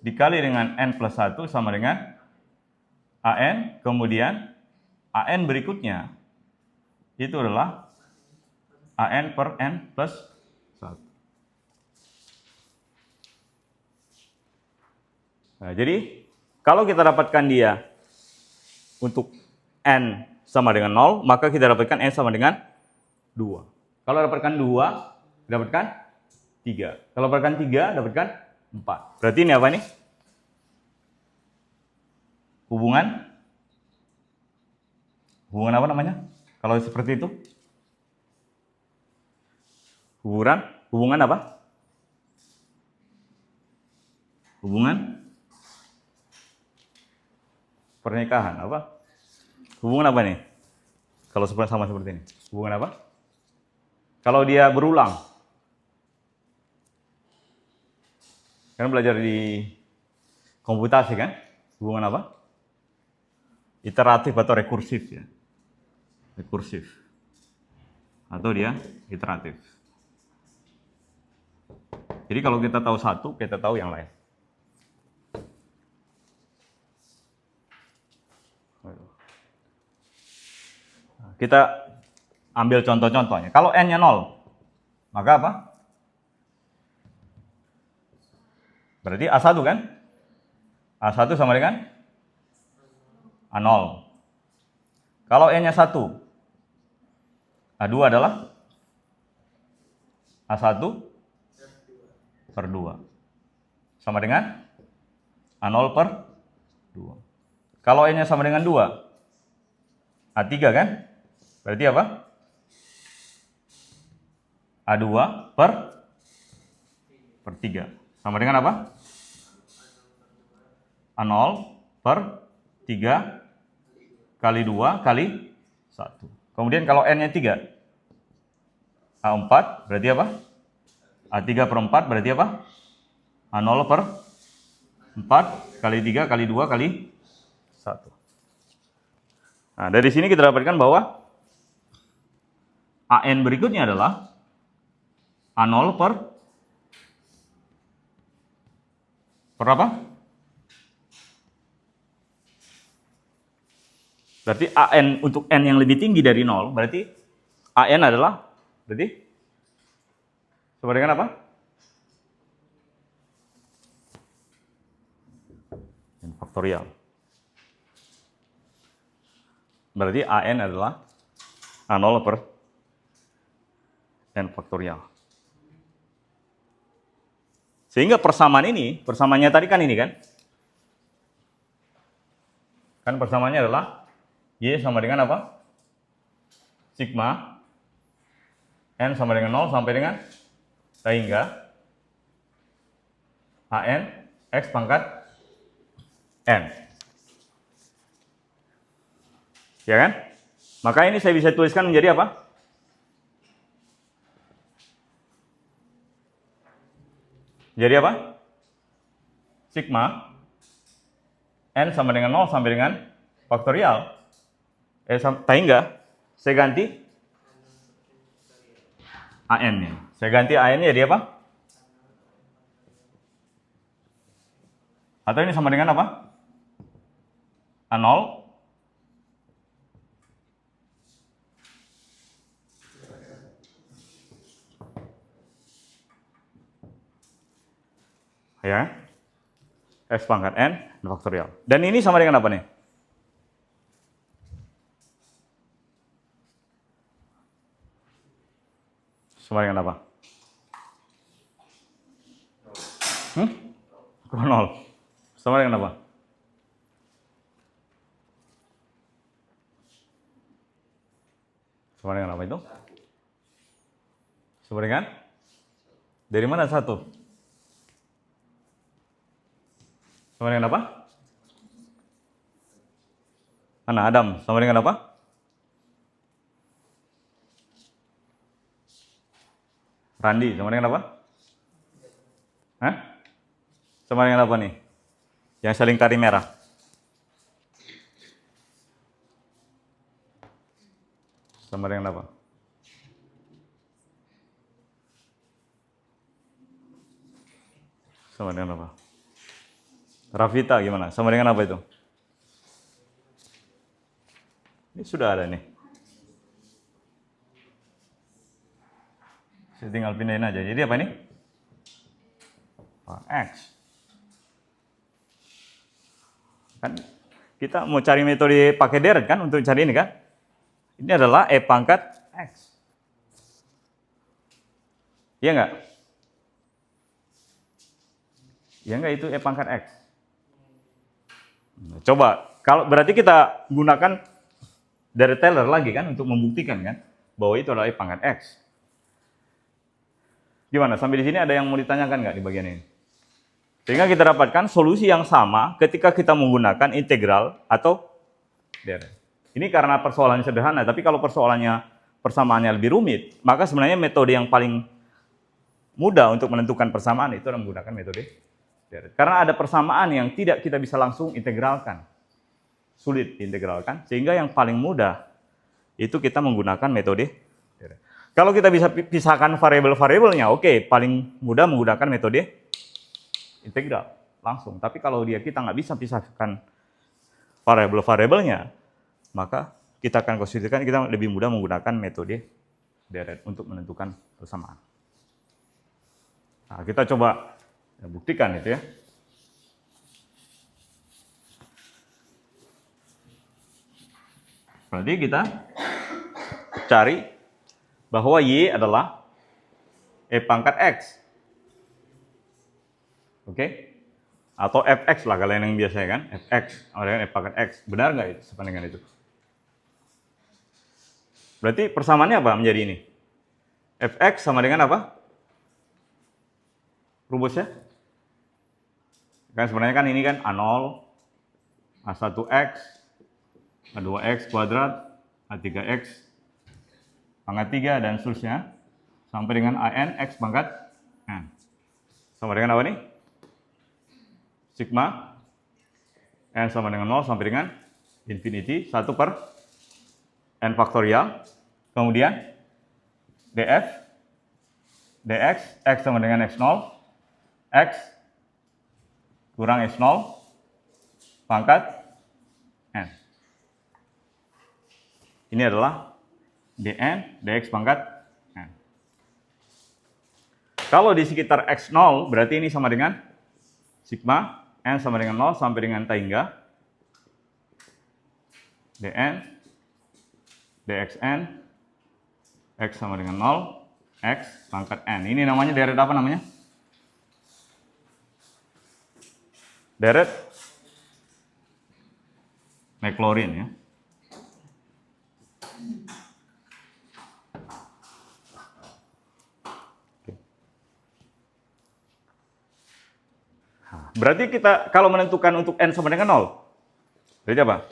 dikali dengan N plus 1 sama dengan AN, kemudian AN berikutnya itu adalah AN per N plus 1. Nah, jadi kalau kita dapatkan dia untuk N sama dengan 0, maka kita dapatkan N sama dengan 2. Kalau dapatkan 2, dapatkan 3. Kalau dapatkan 3, dapatkan 4. Berarti ini apa nih? Hubungan apa namanya? Kalau seperti itu? Hubungan apa? Hubungan pernikahan apa? Hubungan apa nih? Kalau sama seperti ini. Hubungan apa? Kalau dia berulang. Kan belajar di komputasi kan? Hubungan apa? Iteratif atau rekursif ya. Rekursif. Atau dia iteratif. Jadi kalau kita tahu satu, kita tahu yang lain. Kita ambil contoh-contohnya. Kalau N-nya 0, maka apa? Berarti A1 kan? A1 sama dengan A0. Kalau N-nya 1, A2 adalah A1 per 2. Sama dengan A0 per 2. Kalau N-nya sama dengan 2, A3 kan? Berarti apa? A2 per 3. Sama dengan apa? A0 per 3 kali 2 kali 1. Kemudian kalau N-nya 3, A4 berarti apa? A3 per 4 berarti apa? A0 per 4 kali 3 kali 2 kali 1. Nah, dari sini kita dapatkan bahwa AN berikutnya adalah A0 per apa? Berarti AN untuk N yang lebih tinggi dari 0, berarti AN adalah berarti sama dengan apa? N faktorial. Berarti AN adalah A0 per N faktorial. Sehingga persamaannya tadi kan ini kan? Kan persamaannya adalah Y sama dengan apa? Sigma N sama dengan 0 sampai dengan sehingga AN X pangkat N. Ya kan? Maka ini saya bisa tuliskan menjadi apa? Jadi apa? Sigma N sama dengan 0 sampai dengan faktorial. Sehingga saya ganti AN-nya. Saya ganti AN-nya jadi apa? Atau ini sama dengan apa? A0 ya. X pangkat N faktorial. Dan ini sama dengan apa nih? Sama dengan apa? Nol. Sama dengan apa? Sama dengan apa itu? Sama dengan? Dari mana satu? Sama dengan apa? Mana Adam? Sama dengan apa? Randi, sama dengan apa? Hah? Sama dengan apa nih? Yang saling tarik merah. Sama dengan apa? Sama dengan apa? Rafita gimana? Sama dengan apa itu? Ini sudah ada nih. Saya tinggal pindahin aja. Jadi apa ini? X. Kan kita mau cari metode pakai deret kan untuk cari ini kan? Ini adalah E pangkat X. Iya enggak? Iya enggak itu E pangkat X? Coba, kalau berarti kita gunakan dari Taylor lagi kan untuk membuktikan kan bahwa itu adalah E pangkat X. Gimana? Sampai di sini ada yang mau ditanyakan nggak di bagian ini? Sehingga kita dapatkan solusi yang sama ketika kita menggunakan integral atau deret. Ini karena persoalannya sederhana, tapi kalau persamaannya lebih rumit, maka sebenarnya metode yang paling mudah untuk menentukan persamaan itu adalah menggunakan metode deret. Karena ada persamaan yang tidak kita bisa langsung integralkan. Sulit diintegralkan, sehingga yang paling mudah itu kita menggunakan metode deret. Kalau kita bisa pisahkan variabel-variabelnya, oke, paling mudah menggunakan metode integral langsung. Tapi kalau kita nggak bisa pisahkan variabel-variabelnya, maka kita akan konsiderkan kita lebih mudah menggunakan metode deret untuk menentukan persamaan. Nah, kita coba buktikan itu ya. Berarti kita cari bahwa Y adalah E pangkat X. Oke? Atau Fx lah kalian yang biasa kan? Fx sama dengan E pangkat X. Benar nggak itu sama dengan itu? Berarti persamaannya apa menjadi ini? Fx sama dengan apa? Rumusnya? Kan sebenarnya kan ini kan A0, A1x, A2x kuadrat, A3x pangkat 3 dan seterusnya sampai dengan AN X pangkat N. Sama dengan apa nih? Sigma N sama dengan 0 sampai dengan infinity 1 per N faktorial. Kemudian df dx X sama dengan X0 X kurang X0 pangkat N. Ini adalah dn dx pangkat N. Kalau di sekitar X0 berarti ini sama dengan sigma N sama dengan 0 sampai dengan tangga dn dxn X sama dengan 0 X pangkat N. Ini namanya deret apa namanya? Deret Maclaurin ya. Berarti kita kalau menentukan untuk N sama dengan 0, berarti apa?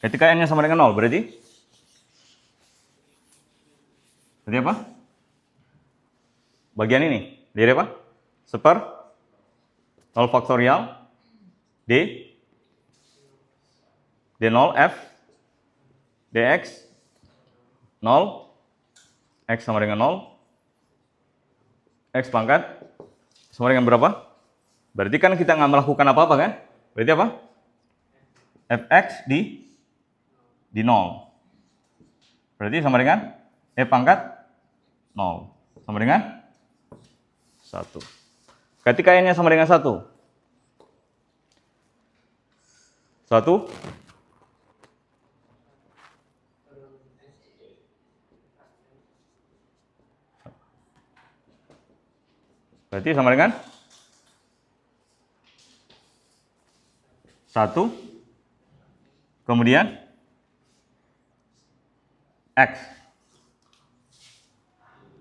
Ketika N-nya sama dengan 0, berarti apa? Bagian ini, jadi apa? Seper 0 faktorial D0 F dx 0 X sama dengan 0 X pangkat sama dengan berapa? Berarti kan kita nggak melakukan apa-apa kan? Berarti apa? Fx di 0. Berarti sama dengan E pangkat 0. Sama dengan 1. Ketika n-nya sama dengan 1. 1. Berarti sama dengan 1. Kemudian X.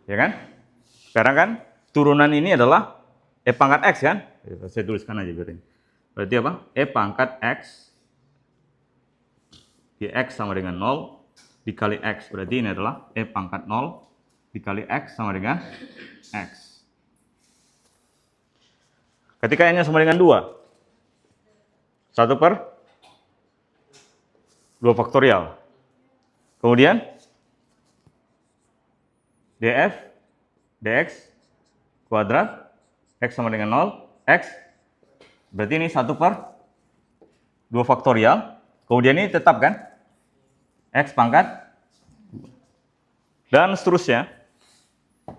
Ya kan? Sekarang kan turunan ini adalah E pangkat X kan? Saya tuliskan aja biar ini. Berarti apa? E pangkat X di X sama dengan 0 dikali X. Berarti ini adalah E pangkat 0 dikali X sama dengan X. Ketika n-nya sama dengan 2. 1 per 2 faktorial. Kemudian df dx kuadrat x sama dengan 0 x. Berarti ini 1 per 2 faktorial. Kemudian ini tetap kan? X pangkat 2. Dan seterusnya.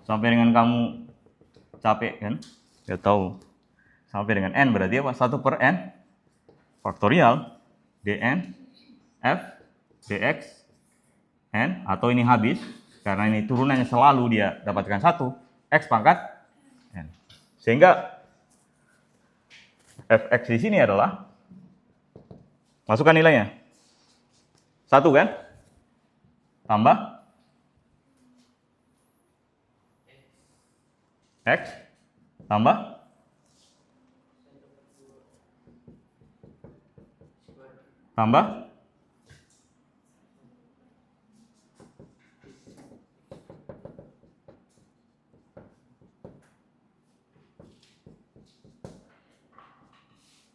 Sampai dengan kamu capek kan? Ya tahu. Sampai dengan n berarti apa? 1 per n faktorial dn f dx n, atau ini habis karena ini turunannya selalu dia dapatkan 1 x pangkat n. Sehingga fx di sini adalah, masukkan nilainya 1 kan, tambah x tambah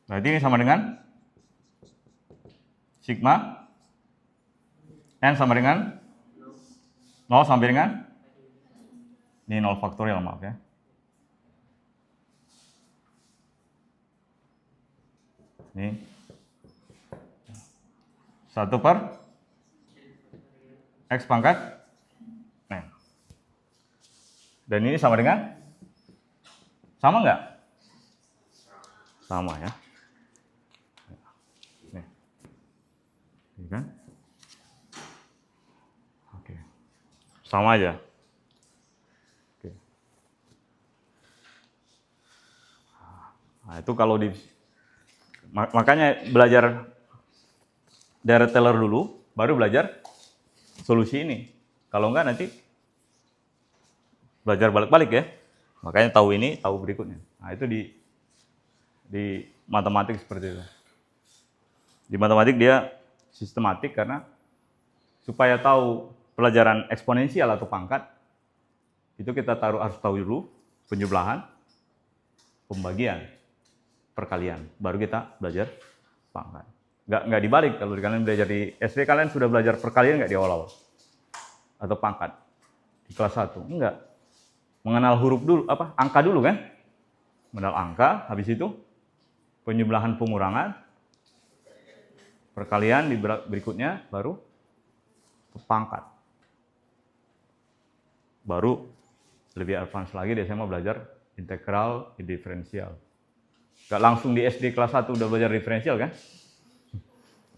berarti ini sama dengan sigma n sama dengan 0 sampai dengan ini 0 faktorial, maaf ya. Ini 1 per x pangkat n. Dan ini sama dengan, sama nggak? Sama ya. Nih. Ini kan? Oke. Sama aja. Oke. Nah, itu kalau di, makanya belajar Direct Taylor dulu, baru belajar solusi ini. Kalau enggak nanti belajar balik-balik ya. Makanya tahu ini, tahu berikutnya. Nah, itu di matematik seperti itu. Di matematik dia sistematik karena supaya tahu pelajaran eksponensial atau pangkat, itu kita harus tahu dulu penjumlahan, pembagian, perkalian. Baru kita belajar pangkat. Nggak dibalik. Kalau kalian belajar di SD, kalian sudah belajar perkalian nggak di awal-awal? Atau pangkat? Di kelas 1? Enggak. Mengenal huruf dulu, angka dulu kan? Mengenal angka, habis itu penjumlahan, pengurangan, perkalian di berikutnya, baru pangkat. Baru lebih advance lagi, dia mau belajar integral, diferensial. Nggak langsung di SD kelas 1 udah belajar diferensial kan?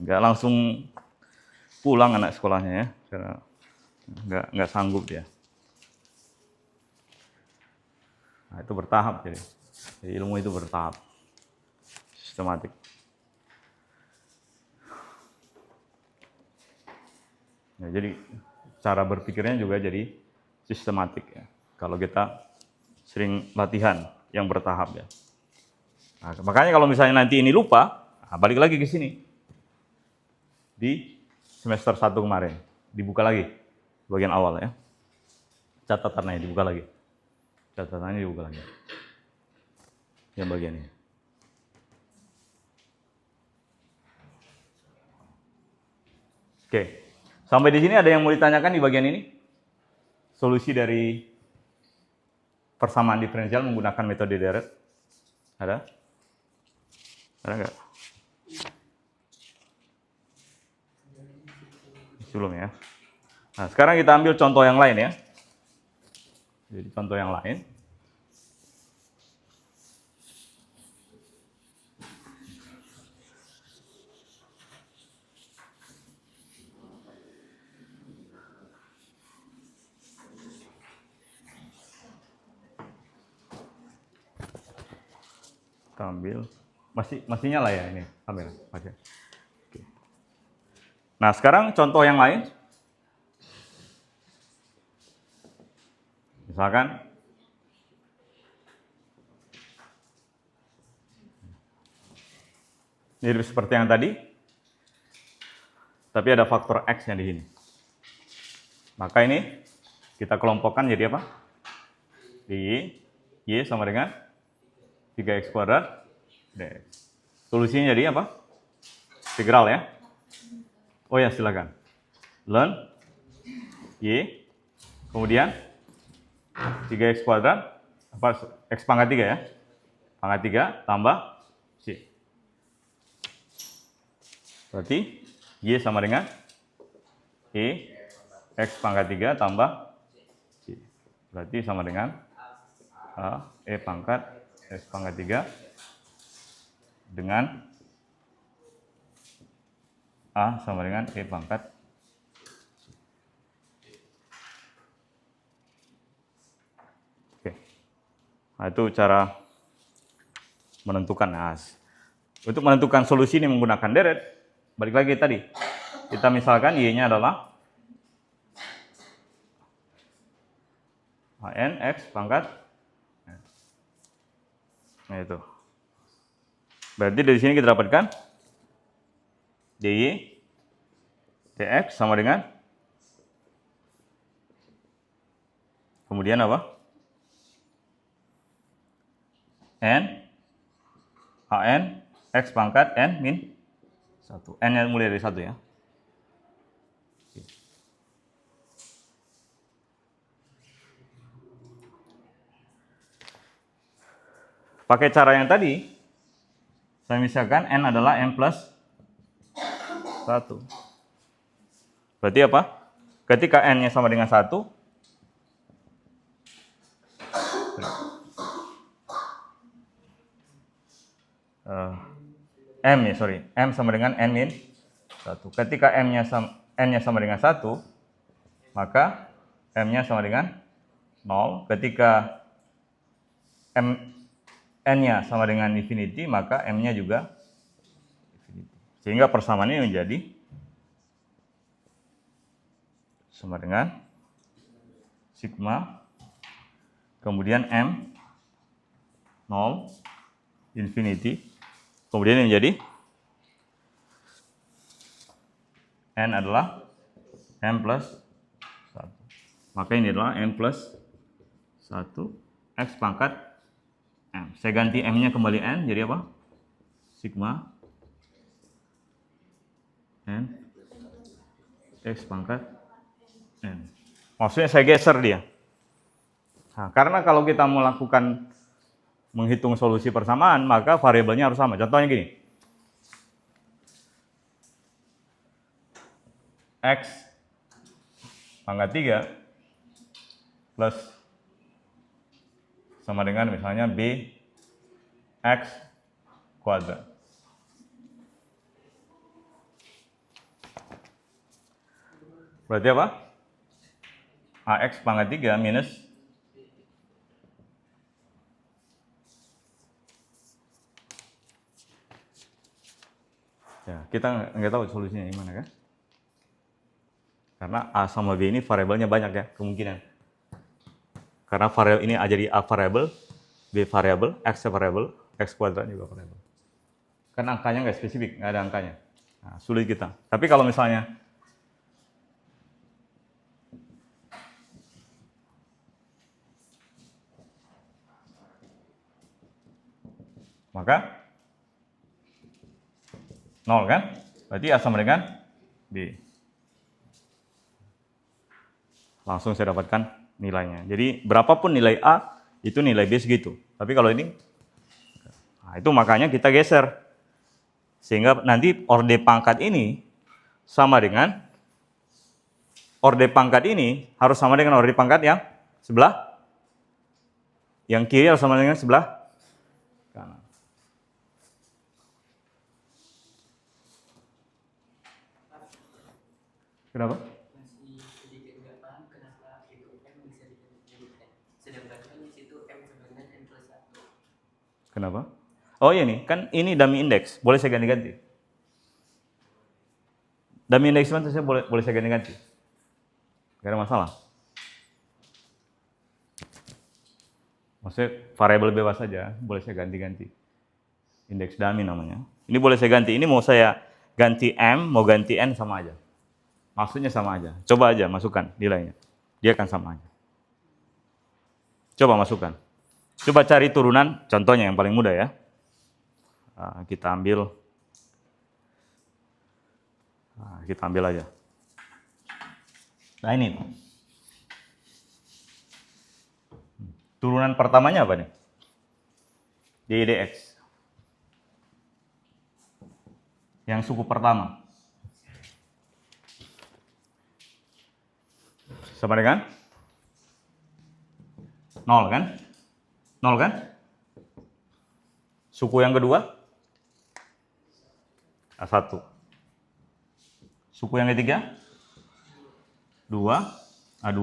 Nggak langsung pulang anak sekolahnya ya, karena nggak sanggup dia. Nah, itu bertahap jadi ilmu itu bertahap, sistematik. Nah, jadi cara berpikirnya juga jadi sistematik ya. Kalau kita sering latihan yang bertahap ya. Nah, makanya kalau misalnya nanti ini lupa, balik lagi ke sini. Di semester 1 kemarin, dibuka lagi bagian awal ya. Catatannya dibuka lagi. Catatannya dibuka lagi. Yang bagian ini. Oke. Sampai di sini ada yang mau ditanyakan di bagian ini? Solusi dari persamaan diferensial menggunakan metode Dirac. Ada? Ada nggak? Belum ya. Nah, sekarang kita ambil contoh yang lain ya. Jadi contoh yang lain. Kita ambil, masih nyala ya ini kamera. Oke. Nah sekarang contoh yang lain, misalkan mirip seperti yang tadi, tapi ada faktor X yang di sini. Maka ini kita kelompokkan jadi apa? Y sama dengan 3x kuadrat dx. Solusinya jadi apa? Integral ya. Oh ya silakan. Ln Y kemudian 3x kuadrat apa x pangkat 3 ya. Pangkat 3 tambah C. Berarti Y sama dengan x pangkat 3 tambah C. Berarti sama dengan E pangkat x pangkat 3 dengan A sama dengan E pangkat C. Oke. Nah, itu cara menentukan. Nah, untuk menentukan solusi ini menggunakan deret, balik lagi tadi. Kita misalkan Y-nya adalah N X pangkat. Nah itu. Berarti dari sini kita dapatkan dy dx sama dengan kemudian apa? N x pangkat n min 1. N-nya mulai dari 1 ya. Pakai cara yang tadi, saya misalkan N adalah N plus 1. Berarti apa? Ketika N-nya sama dengan 1, M sama dengan N min 1. Ketika N-nya sama dengan 1, maka M-nya sama dengan 0. Ketika N-nya sama dengan infinity, maka M-nya juga infinity. Sehingga persamaan ini menjadi sama dengan sigma, kemudian M, 0, infinity, kemudian ini menjadi N adalah M plus 1. Maka ini adalah M plus 1 X pangkat M. Saya ganti M-nya kembali N, jadi apa? Sigma N X pangkat N. Maksudnya saya geser dia. Nah, karena kalau kita melakukan menghitung solusi persamaan, maka variabelnya harus sama. Contohnya gini. X pangkat 3 plus sama dengan misalnya B X kuadrat. Berarti apa? AX pangkat 3 minus ya, kita nggak tahu solusinya gimana kan? Karena A sama B ini variabelnya banyak ya, kemungkinan. Karena variabel ini jadi A variabel, B variabel, X variabel, X kuadrat juga variabel. Kan angkanya nggak spesifik, nggak ada angkanya. Nah, sulit kita. Tapi kalau misalnya maka 0 kan? Berarti A sama dengan B. Langsung saya dapatkan nilainya. Jadi berapapun nilai A, itu nilai B segitu. Tapi kalau ini, nah itu makanya kita geser. Sehingga nanti orde pangkat ini sama dengan, orde pangkat ini harus sama dengan orde pangkat yang sebelah, yang kiri harus sama dengan sebelah kanan. Kenapa? Masih sedikit nggak paham kenapa itu M bisa dijadikan. Sedangkan kan di situ M sama dengan N plus 1. Kenapa? Oh iya nih, kan ini dummy index, boleh saya ganti-ganti. Dummy index itu saya boleh saya ganti-ganti. Gak ada masalah. Maksudnya variabel bebas saja, boleh saya ganti-ganti. Indeks dummy namanya. Ini boleh saya ganti. Ini mau saya ganti M, mau ganti N sama aja. Maksudnya sama aja. Coba aja masukkan nilainya. Dia akan sama aja. Coba masukkan. Coba cari turunan, contohnya yang paling mudah ya. Kita ambil aja. Nah ini. Turunan pertamanya apa nih? DDX. Yang suku pertama. Sama dengan 0 kan? 0 kan? Suku yang kedua? A1. Suku yang ketiga? 2, A2,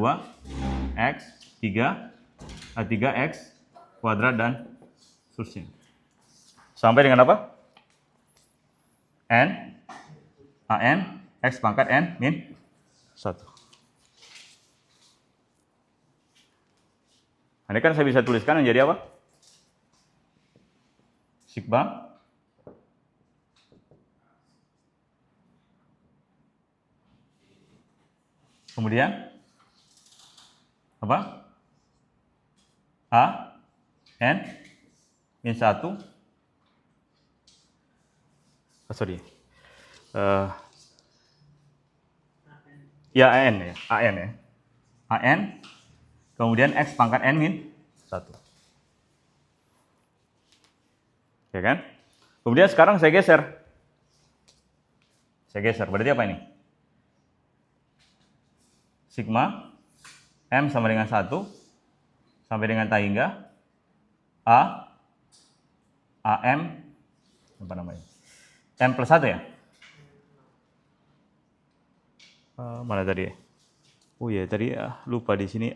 X, 3, A3, X, kuadrat, dan seterusnya. Sampai dengan apa? N, AN, X pangkat N min 1. Ini kan saya bisa tuliskan menjadi apa? Sigma kemudian apa? A, N, min 1. Ya, AN ya. AN ya. AN, kemudian X pangkat N min 1. Ya kan? Kemudian sekarang saya geser. Berarti apa ini? Sigma M sama dengan 1 sampai dengan tak hingga A AM apa namanya? M plus 1 ya? Mana tadi? Oh iya tadi lupa di sini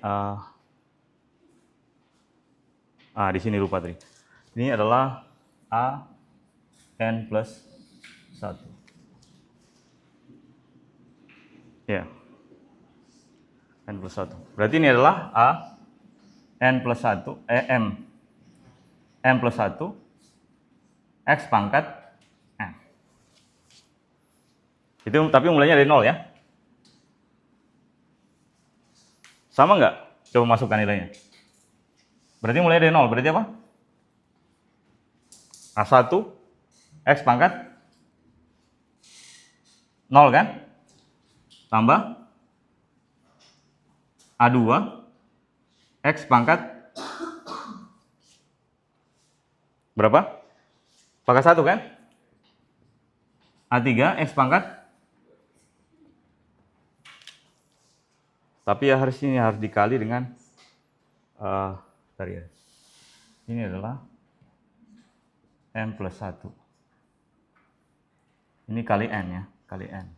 di sini lupa tadi. Ini adalah A N plus 1. Ya. N plus 1. Berarti ini adalah A N plus 1 M plus 1 X pangkat N. Itu tapi mulainya dari 0 ya. Sama nggak? Coba masukkan nilainya. Berarti mulai dari 0. Berarti apa? A1 X pangkat 0 kan? Tambah A2 X pangkat berapa? Pangkat 1 kan? A3 X pangkat. Tapi ya harus dikali dengan tadi ya. Ini adalah M plus 1. Ini kali N ya, kali N.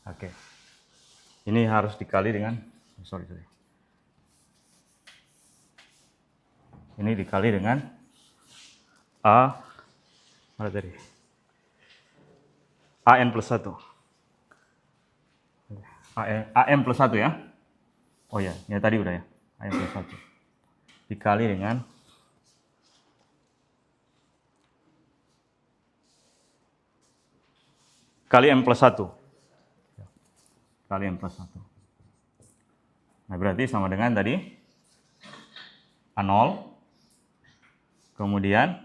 Oke. Ini harus dikali dengan sorry. Ini dikali dengan mana tadi? AN plus 1. AM plus 1 ya. Oh ya, ya tadi udah ya. AM plus 1. Dikali dengan kali M plus 1. Kali M plus 1. Nah, berarti sama dengan tadi A0. Kemudian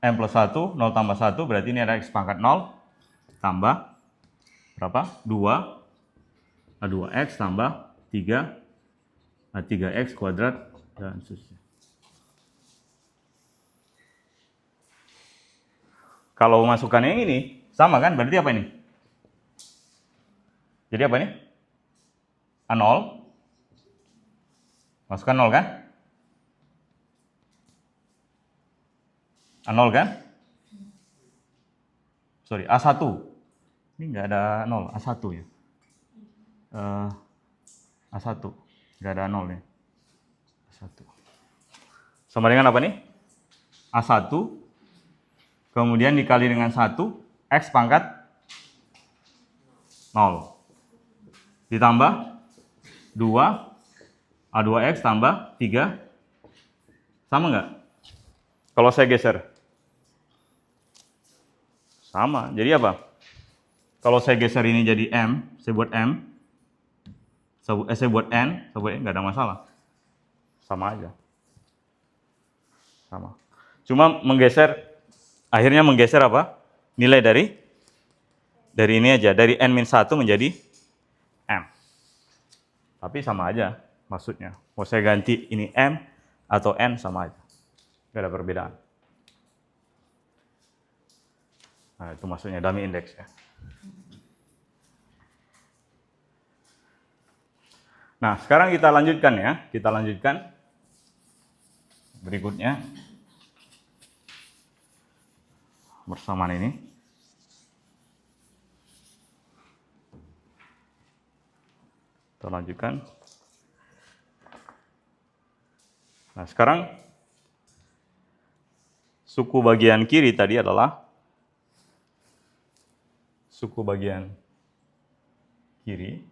M plus 1, 0 tambah 1, berarti ini ada X pangkat 0. Tambah berapa? 2. A2X tambah 3. A3X kuadrat dan seterusnya. Kalau masukkan yang ini, sama kan? Berarti apa ini? Jadi apa ini? A0. Masukkan 0 kan? A0 kan? Sorry, A1. Ini nggak ada 0, A1 ya. A1. Nggak ada 0 ya. A1. Sama dengan apa nih? A1 kemudian dikali dengan 1, X pangkat 0. Ditambah 2, A2X tambah 3. Sama nggak? Kalau saya geser? Sama. Jadi apa? Kalau saya geser ini jadi M, saya buat M. Saya buat N, nggak ada masalah. Sama aja. Sama. Cuma akhirnya menggeser apa? Nilai dari ini aja, dari N-1 menjadi M. Tapi sama aja maksudnya. Mau saya ganti ini M atau N sama aja. Nggak ada perbedaan. Nah, itu maksudnya dummy index ya. Nah, sekarang kita lanjutkan ya. Kita lanjutkan berikutnya. Persamaan ini. Kita lanjutkan. Nah, sekarang suku bagian kiri tadi adalah suku bagian kiri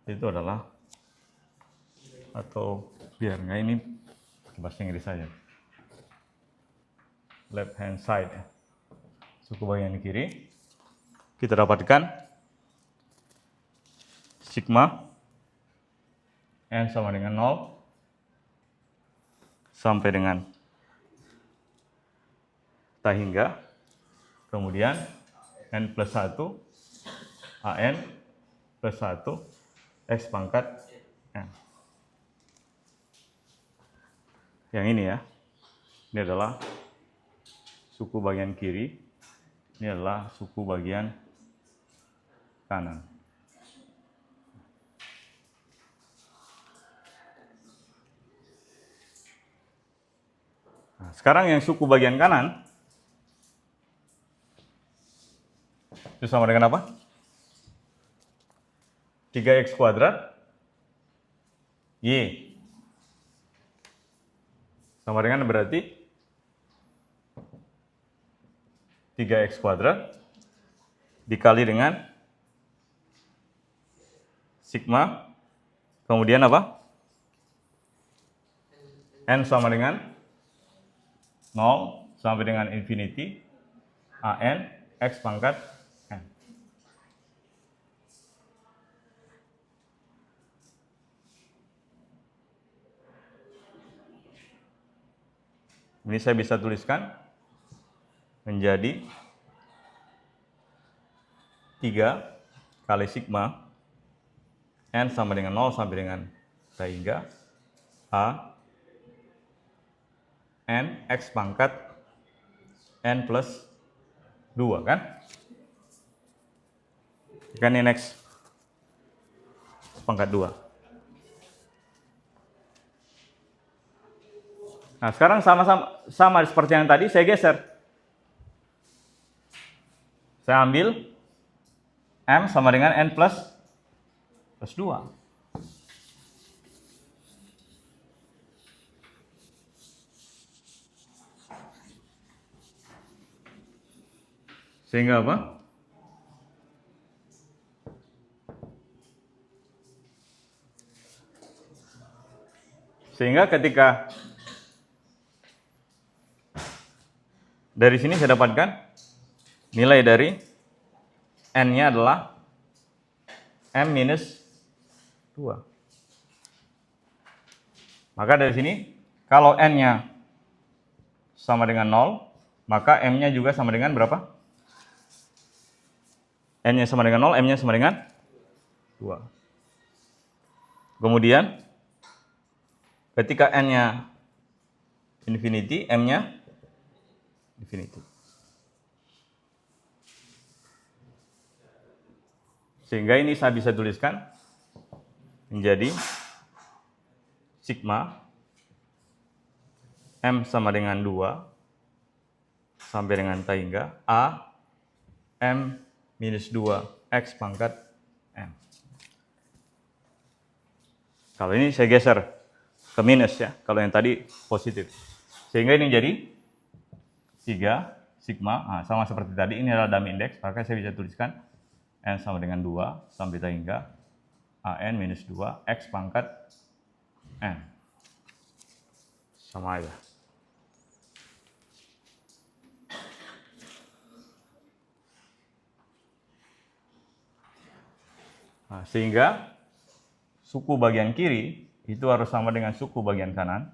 itu adalah, atau biar nggak ini bahasa Inggris saja, left hand side ya. Suku bagian kiri kita dapatkan sigma N sama dengan 0 sampai dengan tak hingga, kemudian N plus 1 AN plus 1 X pangkat N. Yang ini ya, ini adalah suku bagian kiri, ini adalah suku bagian kanan. Nah, sekarang yang suku bagian kanan itu sama dengan apa? 3x kuadrat Y sama dengan berarti 3x kuadrat dikali dengan sigma, kemudian apa? N sama dengan 0 sampai dengan infinity AN X pangkat N. Ini saya bisa tuliskan menjadi 3 kali sigma N sama dengan 0 sampai dengan sehingga A N X pangkat N plus 2 kan? Kan ini X pangkat 2. Nah, sekarang sama seperti yang tadi, saya geser. Saya ambil M sama dengan N plus 2. Sehingga apa? Sehingga ketika dari sini saya dapatkan nilai dari N-nya adalah M minus 2. Maka dari sini, kalau N-nya sama dengan 0, maka M-nya juga sama dengan berapa? N-nya sama dengan 0, M-nya sama dengan 2. Kemudian, ketika N-nya infinity, M-nya infinity. Sehingga ini saya bisa tuliskan menjadi sigma M sama dengan 2 sampai dengan tak hingga A M minus 2 X pangkat M. Kalau ini saya geser ke minus ya, kalau yang tadi positif. Sehingga ini jadi 3 sigma, nah, sama seperti tadi, ini adalah dummy index, maka saya bisa tuliskan N sama dengan 2 sampai hingga AN minus 2 X pangkat N. Sama aja. Nah, sehingga suku bagian kiri itu harus sama dengan suku bagian kanan.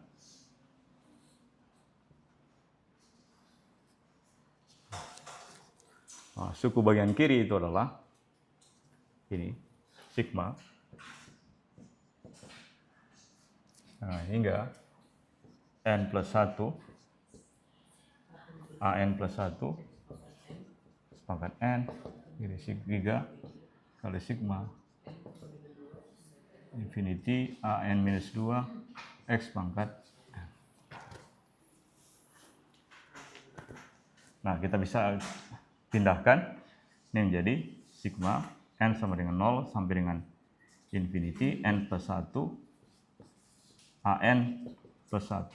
Nah, suku bagian kiri itu adalah ini, sigma. Nah, hingga N plus 1, AN plus 1, pangkat N, kiri 3 kali sigma, infinity AN minus 2, X pangkat N. Nah, kita bisa pindahkan ini menjadi sigma N sama dengan 0 sampai dengan infinity N plus 1 AN plus 1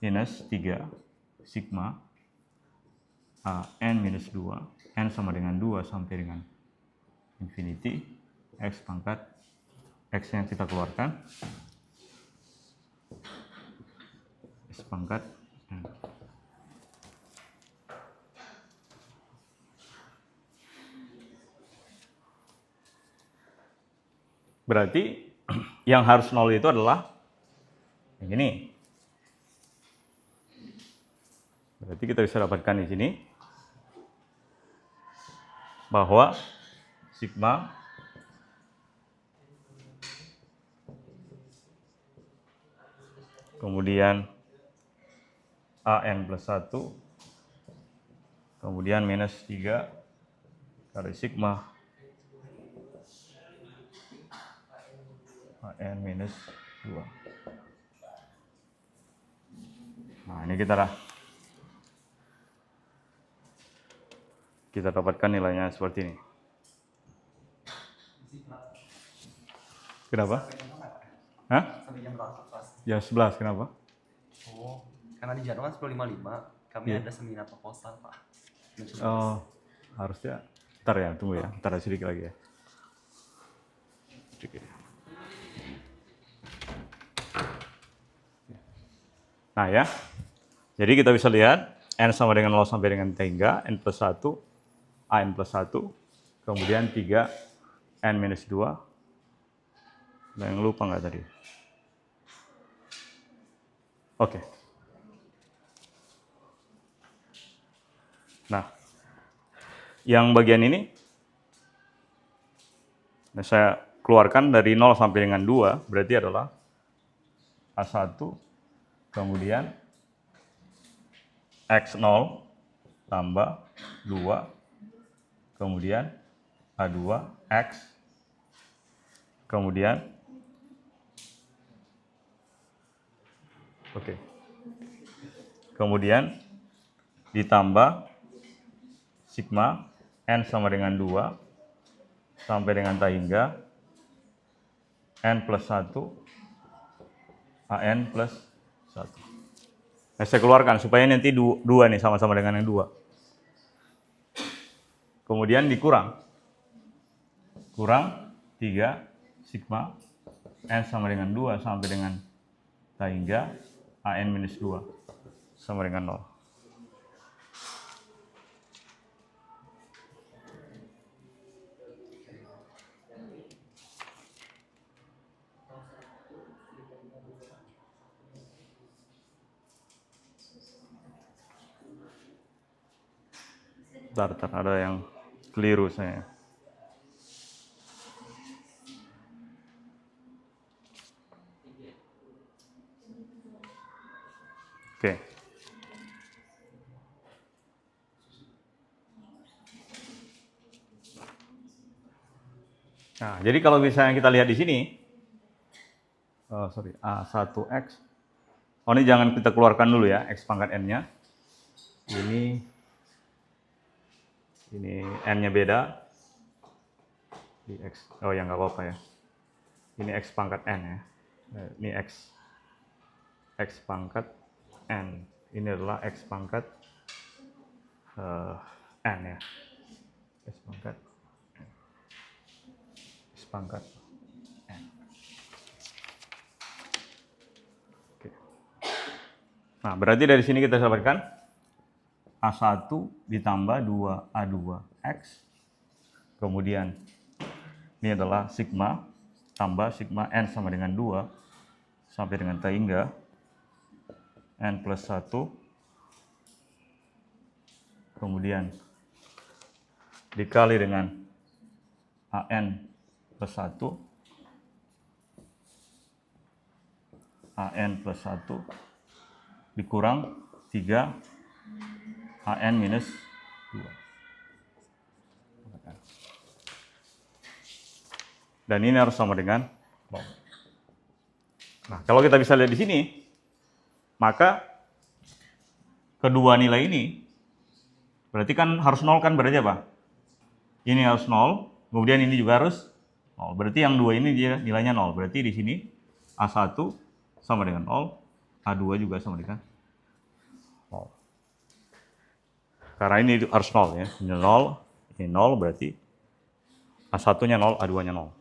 minus 3 sigma AN minus 2 N sama dengan 2 sampai dengan infinity X pangkat X yang kita keluarkan X pangkat N. Berarti yang harus 0 itu adalah yang ini. Berarti kita bisa dapatkan di sini bahwa sigma kemudian AN plus 1 kemudian minus 3 kali sigma AN minus 2. Nah, ini kita dapatkan nilainya seperti ini. Kenapa? Hah? Sampai jam berapa kelas? Jam 11, kenapa? Oh, karena di jadwal 10.55 kami ada seminar proposal, Pak. Oh, harusnya. Ntar ya, tunggu ya. Ntar sedikit lagi ya. Sedikit. Nah ya, jadi kita bisa lihat N sama dengan 0 sampai dengan hingga N plus 1, AN plus 1, kemudian 3, N minus 2. Ada yang lupa nggak tadi? Oke. Nah, yang bagian ini saya keluarkan dari 0 sampai dengan 2, berarti adalah A1, kemudian X0 tambah 2, kemudian A2, X, kemudian kemudian ditambah sigma N sama dengan 2 sampai dengan hingga N plus 1 AN plus 1. Nah, saya keluarkan supaya nanti 2 nih sama-sama dengan yang 2. Kemudian kurang 3 sigma N sama dengan 2 sampai dengan hingga AN minus 2 sama dengan 0. Bentar, ada yang keliru saya. Oke. Nah, jadi kalau misalnya kita lihat di sini, A1X, ini jangan kita keluarkan dulu ya, X pangkat N-nya. Ini N-nya beda. Di X, oh ya nggak apa-apa ya. Ini X pangkat N ya. Ini X pangkat N. Ini adalah X pangkat N ya. S pangkat N. Oke. Nah, berarti dari sini kita dapatkan A1 ditambah 2A2X. Kemudian ini adalah sigma tambah sigma N sama dengan 2 sampai dengan T hingga N plus 1. Kemudian dikali dengan AN plus 1, AN plus 1 dikurang 3 AN minus 2. Dan ini harus sama dengan 0. Nah, kalau kita bisa lihat di sini, maka kedua nilai ini berarti kan harus 0 kan, berarti apa? Ini harus 0, kemudian ini juga harus 0. Berarti yang dua ini dia nilainya 0. Berarti di sini A1 sama dengan 0, A2 juga sama dengan 0. Karena ini harus 0 ya. Ini 0, ini 0 berarti A1-nya 0, A2-nya 0.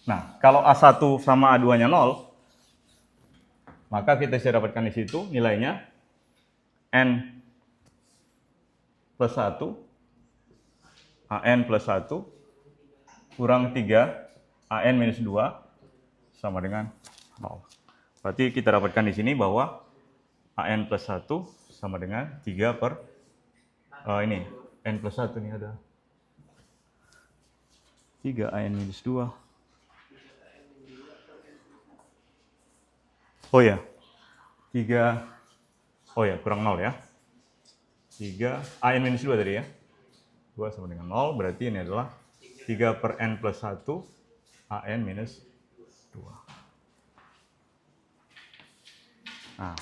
Nah, kalau A1 sama A2-nya 0, maka kita bisa dapatkan di situ nilainya N plus 1, AN plus 1, kurang 3, AN minus 2, sama dengan 0. Berarti kita dapatkan di sini bahwa AN plus 1 sama dengan 3 per, ini, N plus 1 nih ada. 3 AN minus 2. Oh ya, 3, oh ya, kurang 0 ya. 3, AN minus 2 tadi ya. 2 sama dengan 0, berarti ini adalah 3 per N plus 1, AN minus 2. Nah.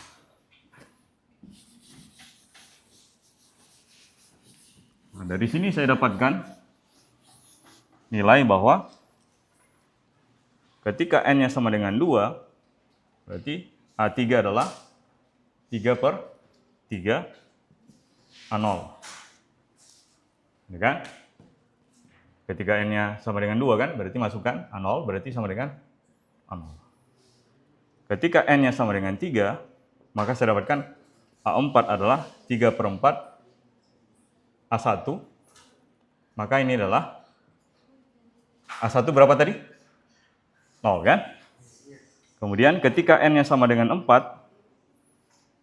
Nah, dari sini saya dapatkan nilai bahwa ketika N-nya sama dengan 2, berarti A3 adalah 3 per 3 A0. Ya kan? Ketika N-nya sama dengan 2 kan, berarti masukkan A0, berarti sama dengan A0. Ketika N-nya sama dengan 3, maka saya dapatkan A4 adalah 3 per 4 A1. Maka ini adalah A1 berapa tadi? 0 kan? Kemudian ketika N-nya sama dengan 4,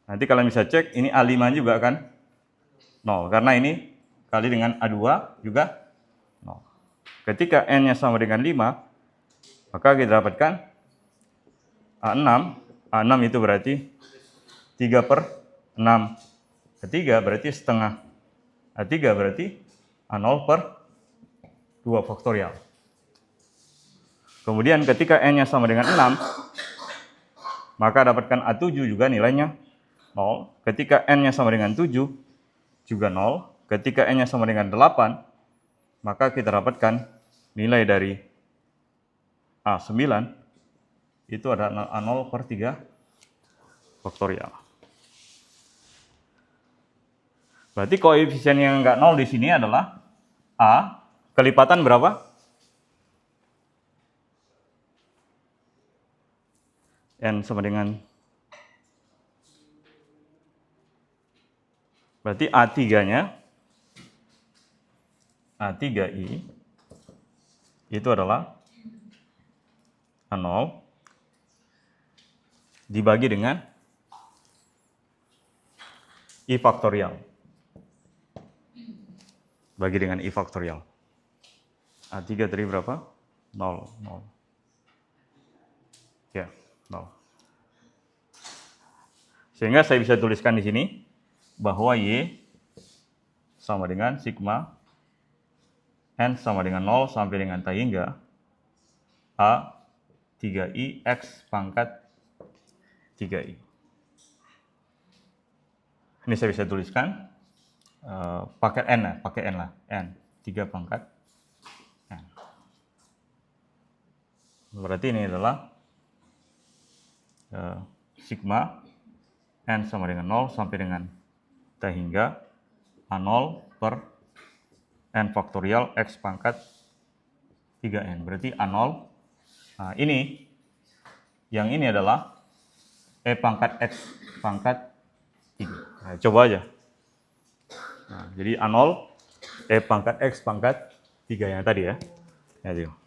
nanti kalian bisa cek, ini A5 juga kan? 0, karena ini kali dengan A2 juga 0. Ketika N-nya sama dengan 5, maka kita dapatkan A6. A6 itu berarti 3 per 6. A3 berarti setengah. A3 berarti A0 per 2 faktorial. Kemudian ketika N-nya sama dengan 6, maka dapatkan A7 juga nilainya 0. Ketika N-nya sama dengan 7, juga 0. Ketika N-nya sama dengan 8, maka kita dapatkan nilai dari A9, itu ada A0 per 3 faktorial. Berarti koefisien yang nggak 0 di sini adalah A, kelipatan berapa? N sama dengan, berarti A3-nya, A3I, itu adalah A0 dibagi dengan I faktorial. Bagi dengan I faktorial. A3 tadi berapa? 0, 0. Ya, 0. Sehingga saya bisa tuliskan di sini bahwa Y sama dengan sigma N sama dengan 0 sampai dengan T hingga A3I X pangkat 3I. Ini saya bisa tuliskan pakai N lah, N, 3 pangkat N. Berarti ini adalah sigma N sama dengan 0 sampai dengan T hingga A0 per N faktorial X pangkat 3N. Berarti A0, nah ini, yang ini adalah E pangkat X pangkat 3. Nah, coba aja. Nah, jadi A0, E pangkat X pangkat 3 yang tadi ya. Ya, tengok.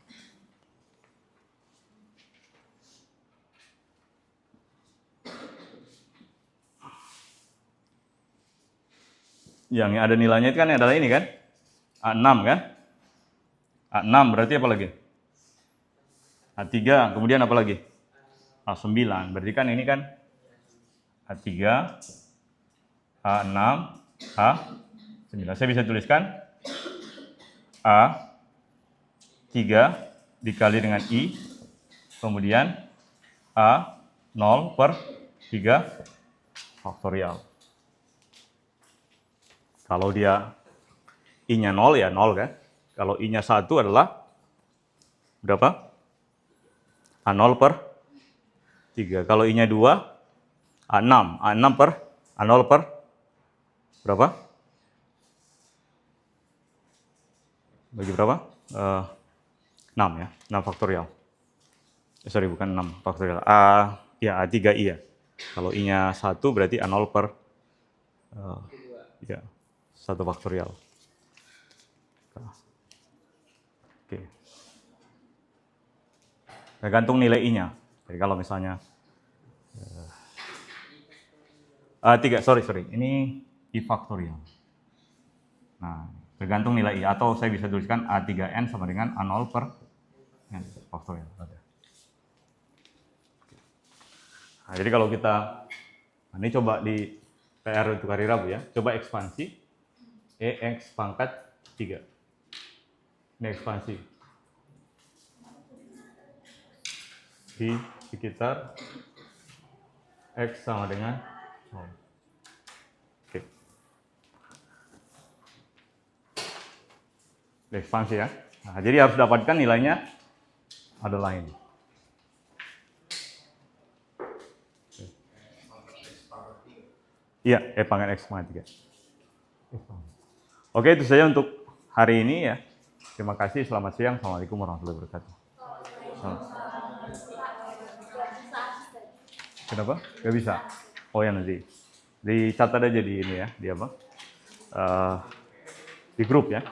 Yang ada nilainya itu kan adalah ini kan? A6 kan? A6 berarti apa lagi? A3, kemudian apa lagi? A9, berarti kan ini kan A3, A6, A9. Saya bisa tuliskan A3 dikali dengan I, kemudian A0 per 3 faktorial. Kalau dia I-nya 0 ya 0 kan? Kalau I-nya 1 adalah berapa? A0 per 3. Kalau I-nya 2, A6. A6 per A0 per berapa? Bagi berapa? 6 ya, 6 faktorial. Sorry, bukan 6 faktorial. Ya, A3I ya. Kalau I-nya 1 berarti A0 per ya, 1 faktorial. Oke. Tergantung nilai I-nya. Jadi kalau misalnya 3, sorry. Ini I faktorial. Nah, tergantung nilai I. Atau saya bisa tuliskan A3N sama dengan A0 per N faktorial. Nah, jadi kalau kita, ini coba di PR untuk hari Rabu ya. Coba ekspansi EX pangkat 3. Ini ekspansi. Di sekitar X sama dengan 0. Oke. Ekspansi ya. Nah, jadi harus dapatkan nilainya adalah ini. Iya, E pangkat X pangkat 3. Oke, itu saja untuk hari ini ya. Terima kasih, selamat siang. Assalamualaikum warahmatullahi wabarakatuh. Kenapa? Gak bisa? Oh ya nanti. Dicatat aja di ini ya, di apa? Di grup ya.